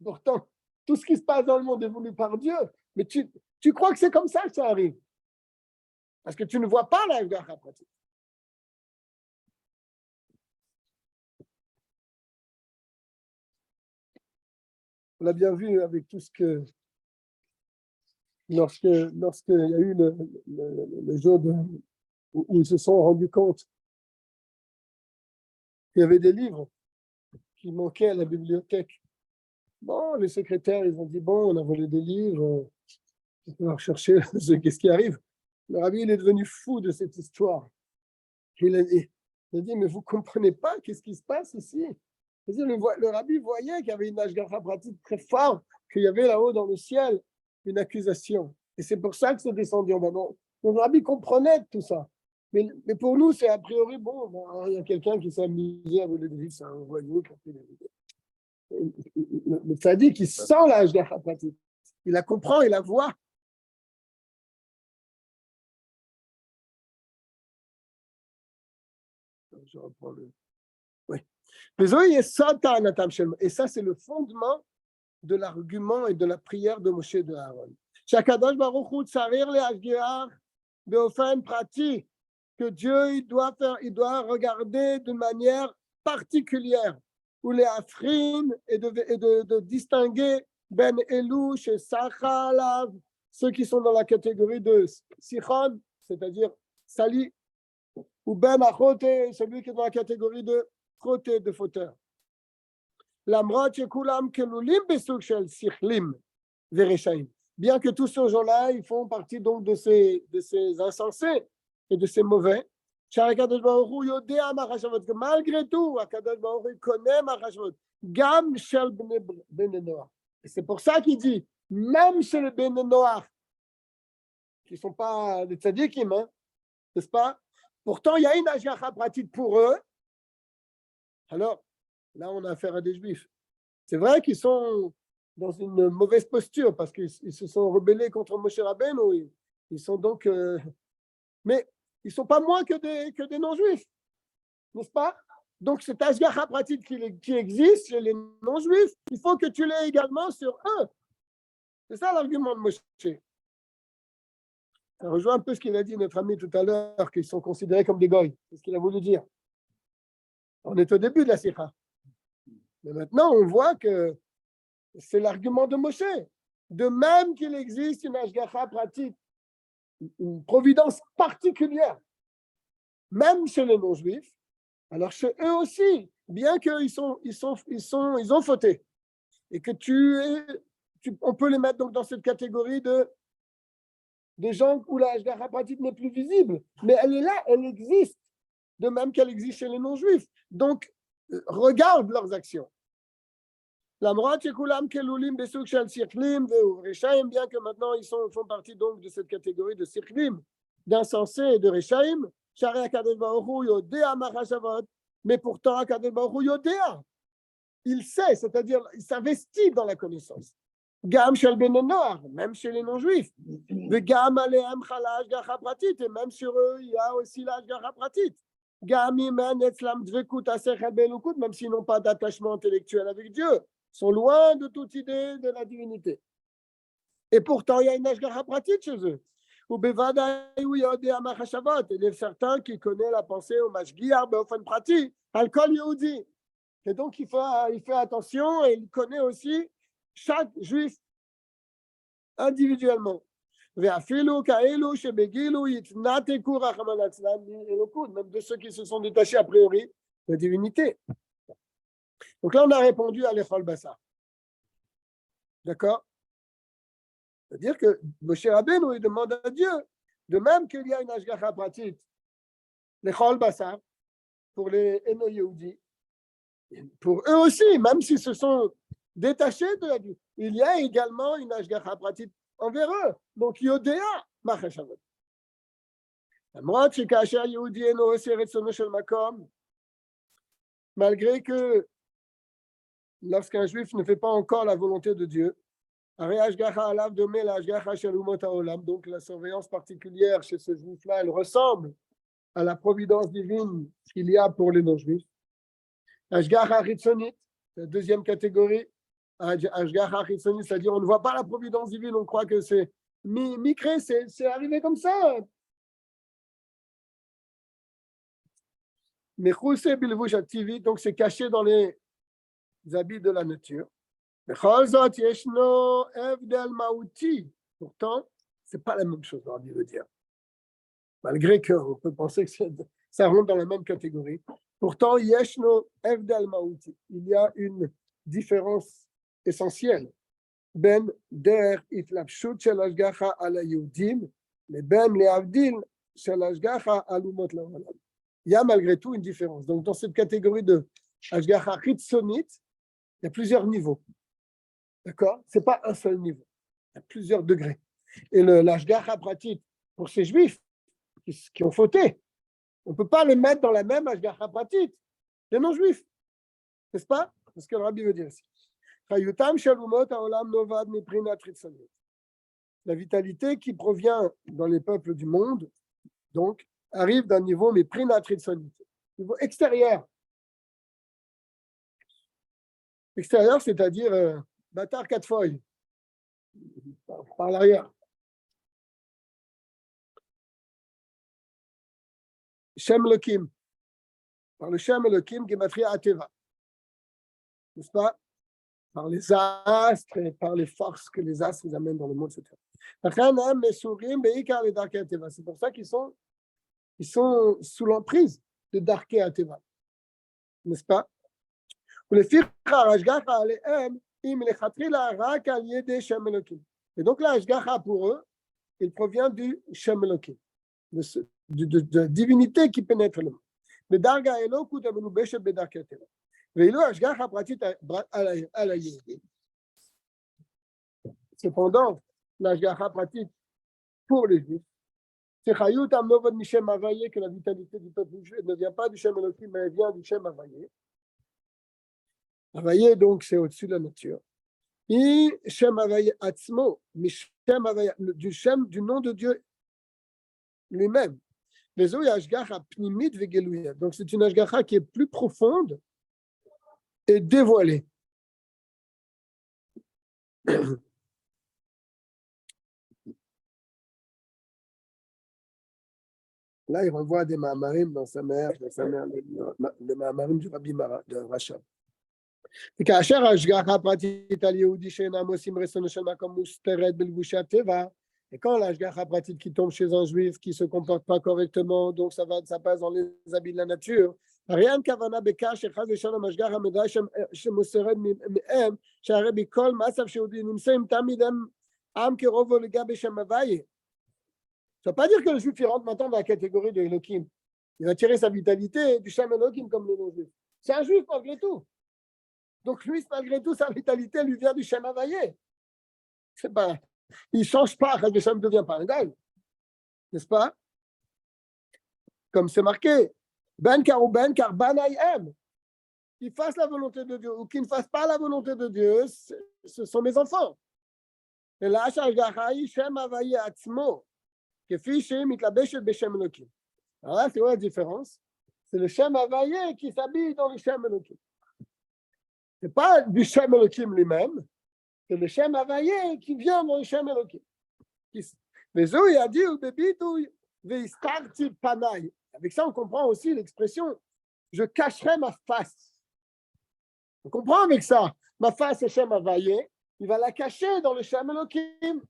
Pourtant, tout ce qui se passe dans le monde est voulu par Dieu, mais tu crois que c'est comme ça que ça arrive, parce que tu ne vois pas l'ashgacha pratit. On l'a bien vu avec tout ce que, lorsqu'il y a eu le jour où ils se sont rendus compte qu'il y avait des livres qui manquaient à la bibliothèque. Bon, les secrétaires, ils ont dit, bon, on a volé des livres, on va rechercher qu'est-ce qui arrive. Le rabbi, il est devenu fou de cette histoire. Il a dit, mais vous ne comprenez pas qu'est-ce qui se passe ici? Le rabbi voyait qu'il y avait une ashgacha pratique très forte, qu'il y avait là-haut dans le ciel une accusation. Et c'est pour ça que c'est descendu en bas. Donc, le rabbi comprenait tout ça. Mais pour nous, c'est a priori, bon, il y a quelqu'un qui s'est amusé à voler des livres, c'est un voyou qui a fait des vidéos. Le tzaddik, il sent la ashgacha pratique. Il la comprend, il la voit. Je reprends le... Oui. Et ça, c'est le fondement de l'argument et de la prière de Moshe et de Aaron. Shakadosh Baruch Hu tsarir le'ashgiach beofen prati, que Dieu il doit regarder d'une manière particulière, ou les afrin et de distinguer ben elou chez Sachalav, ceux qui sont dans la catégorie de Sichon, c'est-à-dire Sali, ou ben achote, celui qui est dans la catégorie de Choté, de fauteur. L'amrot shekulam kelulim besuk shel sichlim vereshaim. Bien que tous ces gens-là, ils font partie donc de ces insensés et de ces mauvais. Sha'akadosh Baruch Hu yodea machashavot. Malgré tout, Akadosh Baruch Hu connaît machashavot. Gam shel bnei Noach. Et c'est pour ça qu'il dit, même chez les bnei Noach, qui ne sont pas des tzadikim, hein, n'est-ce pas? Pourtant, il y a une ashgacha pratique pour eux. Alors, là, on a affaire à des juifs. C'est vrai qu'ils sont dans une mauvaise posture parce qu'ils se sont rebellés contre Moshe Rabbeinu. Ils sont donc... mais ils ne sont pas moins que des non-juifs, n'est-ce pas? Donc, cette ashgacha pratique qui existe chez les non-juifs, il faut que tu l'aies également sur eux. C'est ça l'argument de Moshe. Ça rejoint un peu ce qu'il a dit notre ami tout à l'heure, qu'ils sont considérés comme des goïs. C'est ce qu'il a voulu dire. On est au début de la sikha. Mais maintenant, on voit que c'est l'argument de Moshe. De même qu'il existe une ashgacha pratique, une providence particulière, même chez les non-juifs, alors chez eux aussi, bien qu'ils ont fauté, et que on peut les mettre donc dans cette catégorie de gens où la ashgacha pratique n'est plus visible, mais elle est là, elle existe, de même qu'elle existe chez les non-juifs. Donc, regarde leurs actions. L'amrot shekulam kelulim besuk shel sichlim ve'reshaim, bien que maintenant ils font partie donc de cette catégorie de sichlim, d'insensés et de reshaim. Sharei Akadosh Baruch Hu yodea machashavot, mais pourtant Akadosh Baruch Hu yodea, il sait, c'est-à-dire il s'investit dans la connaissance. Gam shel bnei Noach, même chez les non-juifs. Vegam alehem chala ashgacha pratit, et même sur eux il y a aussi la ashgacha pratit. Gam imen etzlam dvekut asechel be'elukut, même s'ils n'ont pas d'attachement intellectuel avec Dieu, sont loin de toute idée de la divinité. Et pourtant, il y a une ashgacha pratique chez eux. Ou bevadaï ou yodea machashavot, il y a certains qui connaissent la pensée au mashgiach be'ofen prati, al kol yehudi. Et donc, il fait attention et il connaît aussi chaque juif individuellement. Ve'afilu ka'elu shebegilu yitnateku rachman atzlan elokut, même de ceux qui se sont détachés a priori de la divinité. Donc là, on a répondu à l'Echol Bassa. D'accord? C'est-à-dire que Moshe Rabbeinu, il demande à Dieu, de même qu'il y a une Ashgacha pratique, l'Echol Bassa, pour les Eno Yehudi, pour eux aussi, même s'ils se sont détachés de la vie, il y a également une Ashgacha pratique envers eux. Donc, Yodea, Machashavot. Malgré que lorsqu'un juif ne fait pas encore la volonté de Dieu, donc la surveillance particulière chez ce juif-là, elle ressemble à la providence divine qu'il y a pour les non-juifs. Ashgacha Chitzonit, la deuxième catégorie, Ashgacha Chitzonit, c'est-à-dire on ne voit pas la providence divine, on croit que c'est micré, c'est arrivé comme ça. Mechuse bilvush activi, donc c'est caché dans les habits de la nature. Pourtant, c'est pas la même chose, Rabbi veut dire. Malgré qu'on peut penser que ça rentre dans la même catégorie. Pourtant, yeshno evdel mauti. Il y a une différence essentielle. Ben der itlapshut shel hashgacha ala Yehudim, mais ben leavdil shel hashgacha alumot la'olam. Il y a malgré tout une différence. Donc, dans cette catégorie de hashgacha chitzonit, il y a plusieurs niveaux. D'accord? Ce n'est pas un seul niveau. Il y a plusieurs degrés. Et l'ashgacha pratique pour ces juifs qui ont fauté, on ne peut pas les mettre dans la même ashgacha pratique des non-juifs. N'est-ce pas? C'est ce que le rabbi veut dire ici. La vitalité qui provient dans les peuples du monde, donc, arrive d'un niveau méprina tritzonit, niveau extérieur. Extérieur, c'est-à-dire bâtard quatre feuilles, par l'arrière. Shem Elohim, par le Shem Elohim, Gematria Ateva, n'est-ce pas? Par les astres et par les forces que les astres nous amènent dans le monde. C'est pour ça qu'ils sont sous l'emprise de Darkei Ateva, n'est-ce pas? Et donc la Ashgacha pour eux, il provient du Shem Elohim, de la divinité qui pénètre le monde. Cependant, la Ashgacha pratique pour les Juifs, c'est que la vitalité du peuple juif ne vient pas du Shem Elohim, mais elle vient du Shem Havayé. Havayé, donc, c'est au-dessus de la nature. Et Shem Havayé Atzmo, mais Shem Havayé, du nom de Dieu lui-même. Les eaux Ashgacha Pnimit Vegeluya. Donc, c'est une Ashgacha qui est plus profonde et dévoilée. Là, il renvoie des Mahamarim dans sa mère, le Mahamarim du Rabbi de Rachab. Et quand l'Ashgacha pratique al Yehudi she'enam osim resono shel makom musteret belvushi hateva, et quand l'Ashgacha pratique qui tombe chez un juif qui se comporte pas correctement, donc ça passe dans les habits de la nature. Rien kavana beka shechaz v'shalom Ashgacha medra shemusteret me'em she'arei bikol masav shehudi nimseim tamid am kerovo legabe shem havaye. Ça ne veut pas dire que le juif il rentre maintenant dans la catégorie de Elohim. Il va tirer sa vitalité du Shem Elohim comme les non-juifs. C'est un juif malgré tout. Donc lui, malgré tout, sa vitalité lui vient du Shem Havayé. Il ne change pas, le Shem ne devient pas un gars. N'est-ce pas? Comme c'est marqué, Ben car ou Ben car Banayem. Qu'il fasse la volonté de Dieu ou qu'il ne fasse pas la volonté de Dieu, ce sont mes enfants. Et là, Shem Havayé Atzmo. Alors là, c'est quoi la différence? C'est le Shem Havayé qui s'habille dans le Shem Elohim. Ce n'est pas du Shem Elohim lui-même, c'est le Shem Havayé qui vient dans le Shem Elohim. Avec ça, on comprend aussi l'expression « je cacherai ma face ». On comprend avec ça. Ma face est Shem Havayé, il va la cacher dans le Shem Elohim.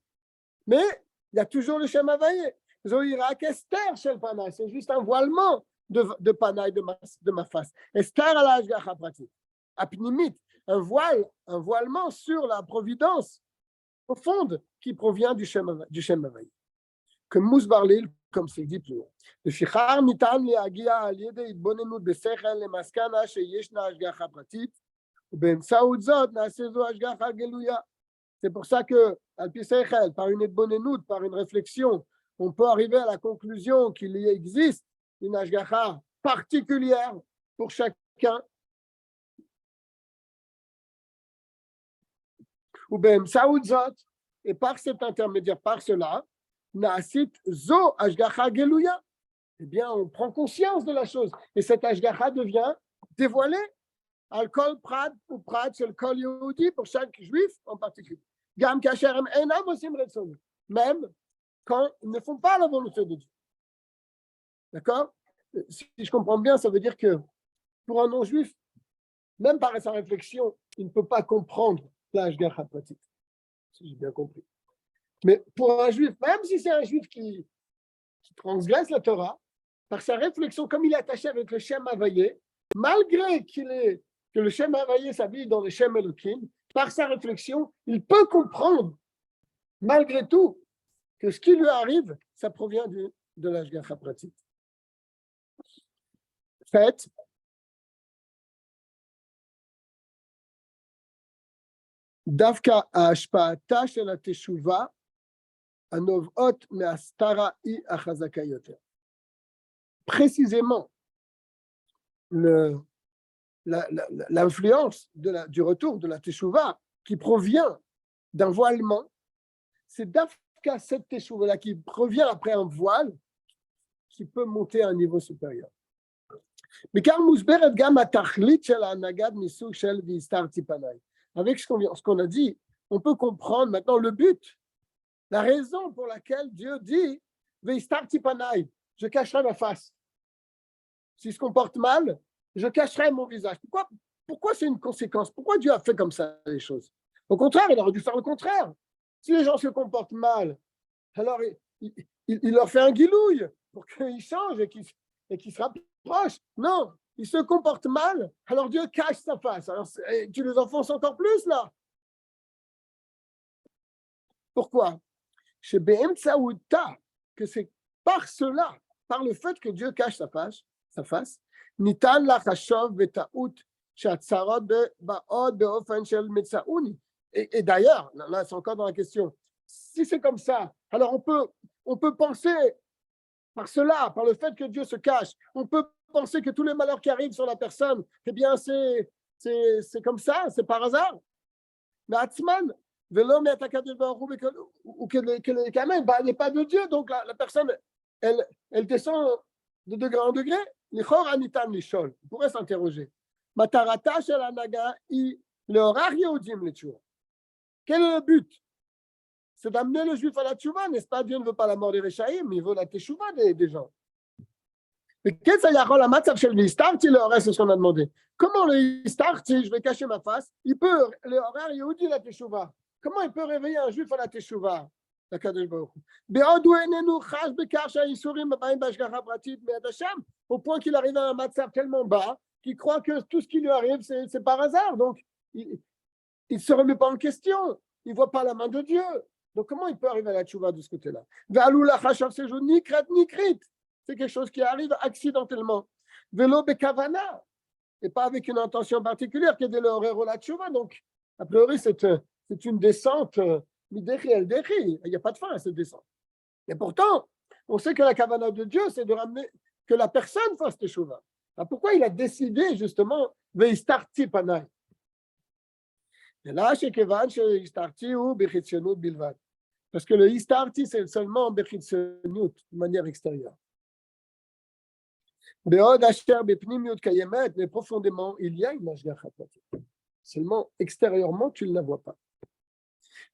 Mais Il y a toujours le Shem Havaye. Zohirak Esther Shel Panaï. C'est juste un voilement de Panaï de ma face. Esther à la Hashgacha Pratit. Apnimit, un voilement sur la providence profonde qui provient du Shem Havaye. Que Mousbarlil, comme c'est dit plus haut. Le Shichar Nitan Leagia Aliede Idbonenut Besechel Lemaskana Sheyeshna Hashgacha Pratit. C'est pour ça que, par une idbonenut, par une réflexion, on peut arriver à la conclusion qu'il y existe une hashgacha particulière pour chacun. Et par cet intermédiaire, par cela, naasit zo hashgacha geluya. Eh bien, on prend conscience de la chose. Et cette hashgacha devient dévoilée. Al-Kol Prat ou Prat, c'est le Kol Yehudi pour chaque juif en particulier. Gam Kasherem Enam Osim Retson, même quand ils ne font pas la volonté de Dieu. D'accord? Si je comprends bien, ça veut dire que pour un non-juif, même par sa réflexion, il ne peut pas comprendre la Hashgacha pratique. Si j'ai bien compris. Mais pour un juif, même si c'est un juif qui transgresse la Torah, par sa réflexion, comme il est attaché avec le Shem Havaye, malgré que le Shem Havaye s'habille dans le Shem Elokim, par sa réflexion, il peut comprendre, malgré tout, que ce qui lui arrive, ça provient de l'Hashgacha pratique. Fait, Davka ha'ashpa'ata shel ha'teshuva anovot me'astara hi achazaka yoter. Précisément, l'influence du retour de la teshuva qui provient d'un voilement, c'est d'Afka cette teshuva-là qui provient après un voile qui peut monter à un niveau supérieur. Mais car Mousberet gam atachlit shel ha'anagad misug shel v'istarti panai. Avec ce qu'on a dit, on peut comprendre maintenant le but, la raison pour laquelle Dieu dit v'istarti panai, je cacherai ma face. S'il se comporte mal, je cacherai mon visage. Pourquoi c'est une conséquence? Pourquoi Dieu a fait comme ça les choses? Au contraire, il aurait dû faire le contraire. Si les gens se comportent mal, alors il leur fait un guilouille pour qu'ils changent et qu'ils se rapprochent. Non, ils se comportent mal, alors Dieu cache sa face. Alors tu les enfonces encore plus là. Pourquoi? Chez BM Tsaouta, que c'est par cela, par le fait que Dieu cache sa face, ניתן לחשוב בטעות שהצרות באות באופן של מצאוני. Et d'ailleurs, là c'est encore dans la question, si c'est comme ça, alors on peut penser par cela, par le fait que Dieu se cache, on peut penser que tous les malheurs qui arrivent sur la personne, eh bien c'est comme ça, c'est par hasard. Mais Atzman, velo me'atakadosh baruch hu ou que il n'est pas de Dieu, donc la personne, elle descend de degré en degré. On pourrait s'interroger. Matarata shel hanaga hi leorach yehudim letshuvah. Quel est le but? C'est d'amener le juif à la tchouva, n'est-ce pas? Dieu ne veut pas la mort des Réchaïm, il veut la teshuva des gens. Mais qu'est-ce qu'il y a la matzav shel v'istarti leorach, c'est ce qu'on a demandé. Comment le istarti, je vais cacher ma face, il peut, leorach yehudi la teshuva. Comment il peut réveiller un juif à la teshuva? Au point qu'il arrive à un matzav tellement bas qu'il croit que tout ce qui lui arrive, c'est par hasard. Donc, il ne se remet pas en question. Il ne voit pas la main de Dieu. Donc, comment il peut arriver à la tchouva de ce côté-là? C'est quelque chose qui arrive accidentellement. Et pas avec une intention particulière, qui est de l'horaire la tchouva. Donc, a priori, c'est une descente. Il n'y a pas de fin à cette descente. Et pourtant, on sait que la kavana de Dieu, c'est de ramener que la personne fasse teshuva. Alors pourquoi il a décidé justement veistarti panai? Et là, chez Kevan, chez istarti ou bechitzionut bilvad. Parce que le istarti, c'est seulement bechitzionut, de manière extérieure. Beod asher bepnimiut kayemet, mais profondément, il y a une hashgacha pratique. Seulement, extérieurement, tu ne la vois pas.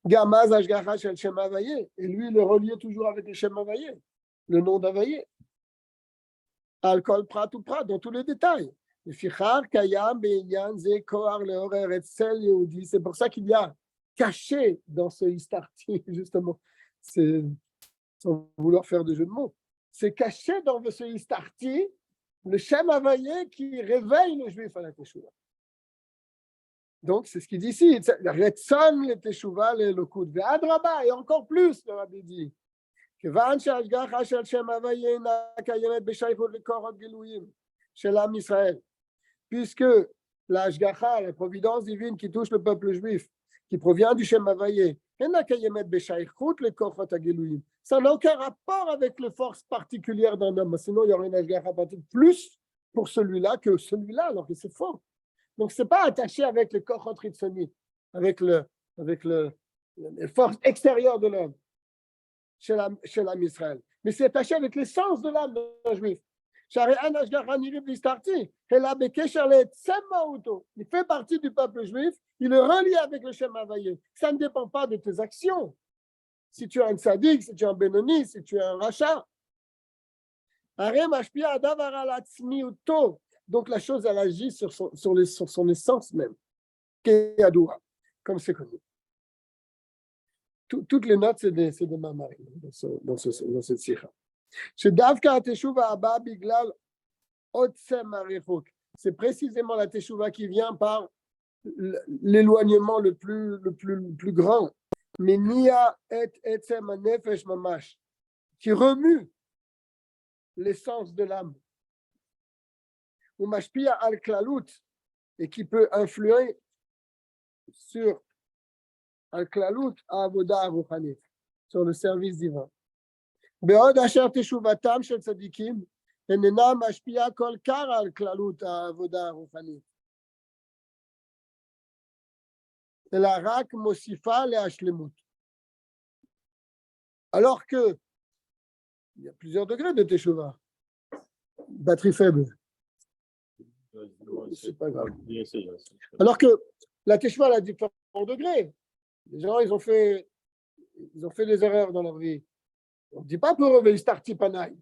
Gamaz hashgacha shel Shem Havaye, et lui, il le reliait toujours avec le Shem Havaye, le nom d'Havaye. Al-Kol Prat ou Prat, dans tous les détails. C'est pour ça qu'il y a caché dans ce istarti, justement, sans vouloir faire de jeu de mots. C'est caché dans ce Istarti, le Shem Havaye qui réveille le juif à la Teshuvah. Donc, c'est ce qu'il dit ici. Retson le Teshuvah le Lokut. Ve'adraba, et encore plus, le Rabbi dit. כיוון שההשגחה של שם הוויה אינה קיימת בשייכות לכוחות גילויים של עם ישראל, puisque la השגחה, la providence divine qui touche le peuple juif, qui provient du Shem Havaye, אינה קיימת בשייכות לכוחות הגילויים. Ça n'a aucun rapport avec les forces particulières d'un homme, sinon il y aurait une השגחה pratique plus pour celui-là que celui-là, alors que c'est fort. Donc ce n'est pas attaché avec le kochot ritzoni, avec les forces extérieures de l'homme. Chez l'âme Israël. Mais c'est attaché avec l'essence de l'âme d'un juif. Il fait partie du peuple juif, il est relié avec le Shem Havaye. Ça ne dépend pas de tes actions. Si tu es un tzaddik, si tu es un bénoni, si tu es un rachat. Donc la chose, elle agit sur son essence même. Comme c'est connu. Toutes les notes, c'est de Mamari dans cette sikha. C'est précisément la teshuva qui vient par l'éloignement le plus grand. Mais Nia et etzem nefesh mamash, qui remue l'essence de l'âme. Ou mashpia al klalut, et qui peut influer sur al-klalut avoda ruchanit, sur le service divin. Be'od asher teshuvatam shel tzadikim enena mashpia kol kara al-klalut avoda ruchanit. אלא רק מוסיפה להשלמות. Alors que il y a plusieurs degrés de teshuva. Batterie faible. C'est pas grave. Alors que la teshuva a différents degrés. Les gens, ils ont fait des erreurs dans leur vie. On ne dit pas pour eux, Istarti Panaï.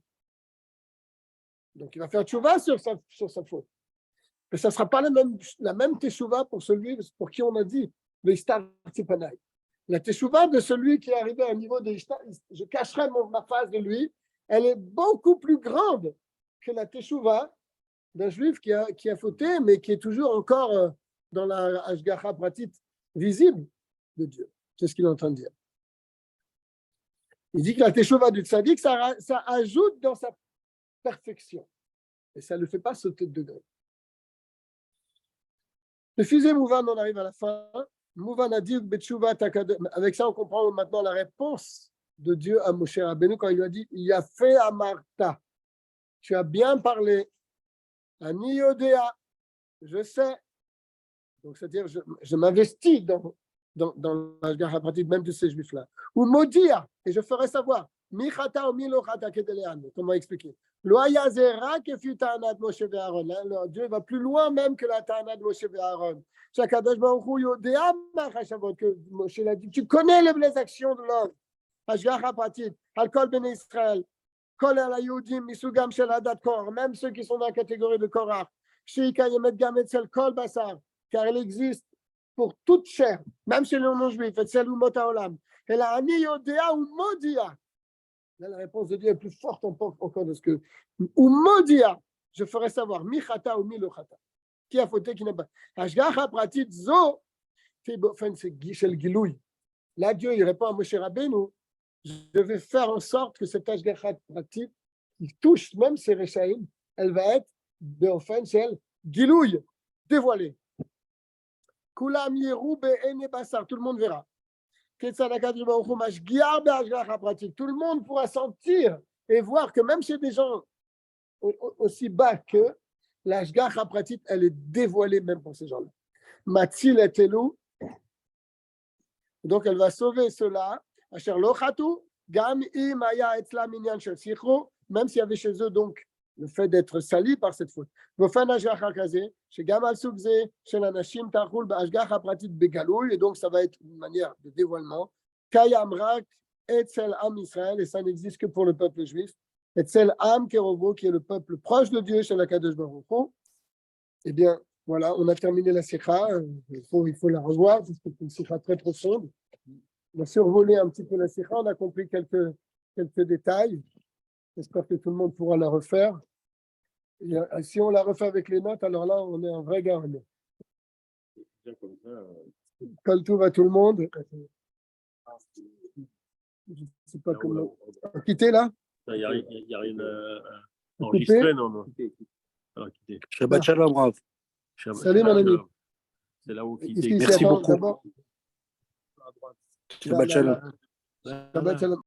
Donc il va faire teshuva sur sa faute. Mais ça ne sera pas la même teshuva pour celui pour qui on a dit Istarti Panaï. La teshuva de celui qui est arrivé à un niveau de je cacherai ma face de lui, elle est beaucoup plus grande que la teshuva d'un juif qui a fauté, mais qui est toujours encore dans la hashgacha pratit visible de Dieu. C'est ce qu'il est en train de dire. Il dit que la teshuva du tzaddik, ça ajoute dans sa perfection. Et ça ne le fait pas sauter de degré. Le fusée Mouvan, on arrive à la fin. Mouvan a dit, avec ça, on comprend maintenant la réponse de Dieu à Moshe Rabbeinu quand il lui a dit, il a fait à Martha. Tu as bien parlé. Ani Yodea, je sais. Donc, c'est-à-dire, je m'investis dans la Hashgacha pratique même de ces juifs-là. Ou Modia, et je ferai savoir. Michata ou Milochata Kedelean. Comment expliquer? Loya Zera que fut Ta'anat Moshe et Aaron. Dieu va plus loin même que la Ta'anat Moshe et Aaron. Shakadosh Baruch Hu Yodea Machashavot, que Moshe l'a dit. Tu connais les actions de l'homme. Hashgacha pratique. Al-Kol Ben Israël. Kol al Yehudim Misugam Shel Hadat Kor. Même ceux qui sont dans la catégorie de Korach. Sheika Yemet Gamet Sel Kol Basar. Car elle existe pour toute chair, même chez les non-juifs, et celle où Mota Olam. Et la Ani Yodea ou Modia. Là, la réponse de Dieu est plus forte encore de ce que. Ou Modia, je ferai savoir, Michata ou Milochata. Qui a fauté, qui n'a pas. Hashgacha pratit zo, c'est Gishel Gilouy. Là, Dieu, il répond à Moshe Rabbeinu, je vais faire en sorte que cette Hashgacha pratit, qui touche même ces Rechaïm, elle va être, c'est elle, Gilouy, dévoilée. Kulam Yerou Be'ene Basar, tout le monde verra. Tout le monde pourra sentir et voir que même chez des gens aussi bas que la Hashgacha pratique, elle est dévoilée même pour ces gens-là. Matzil et Elou. Donc elle va sauver ceux-là. Asher lo chatu, gam im haya etzlam inyan shel sichro, même s'il y avait chez eux donc le fait d'être sali par cette faute. Vofen hashgacha kazeh, shegam al sug zeh shel anashim tachul b'hashgacha pratit begalouy, et donc ça va être une manière de dévoilement. Kayam rak etzel am Israël, et ça n'existe que pour le peuple juif. Etzel am kerovo, qui est le peuple proche de Dieu, shel hakadosh baruch hu. Eh bien, voilà, on a terminé la sikha. Il faut la revoir, parce que c'est une sikha très profonde. On a survolé un petit peu la sikha, on a compris quelques quelques détails. J'espère que tout le monde pourra la refaire. Et, si on la refait avec les notes, alors là, on est un vrai gars. Bien comme ça, Colle tout va tout le monde. Je ne sais pas là, comment. on- Quitter là? Il n'y a rien Coupé. enregistré, non. Alors, quittez. Shabbat shalom, Rav. Salut, mon ami. C'est là où Ici, quitter. Merci attends, beaucoup. d'abord. Shabbat shalom. Shabbat shalom.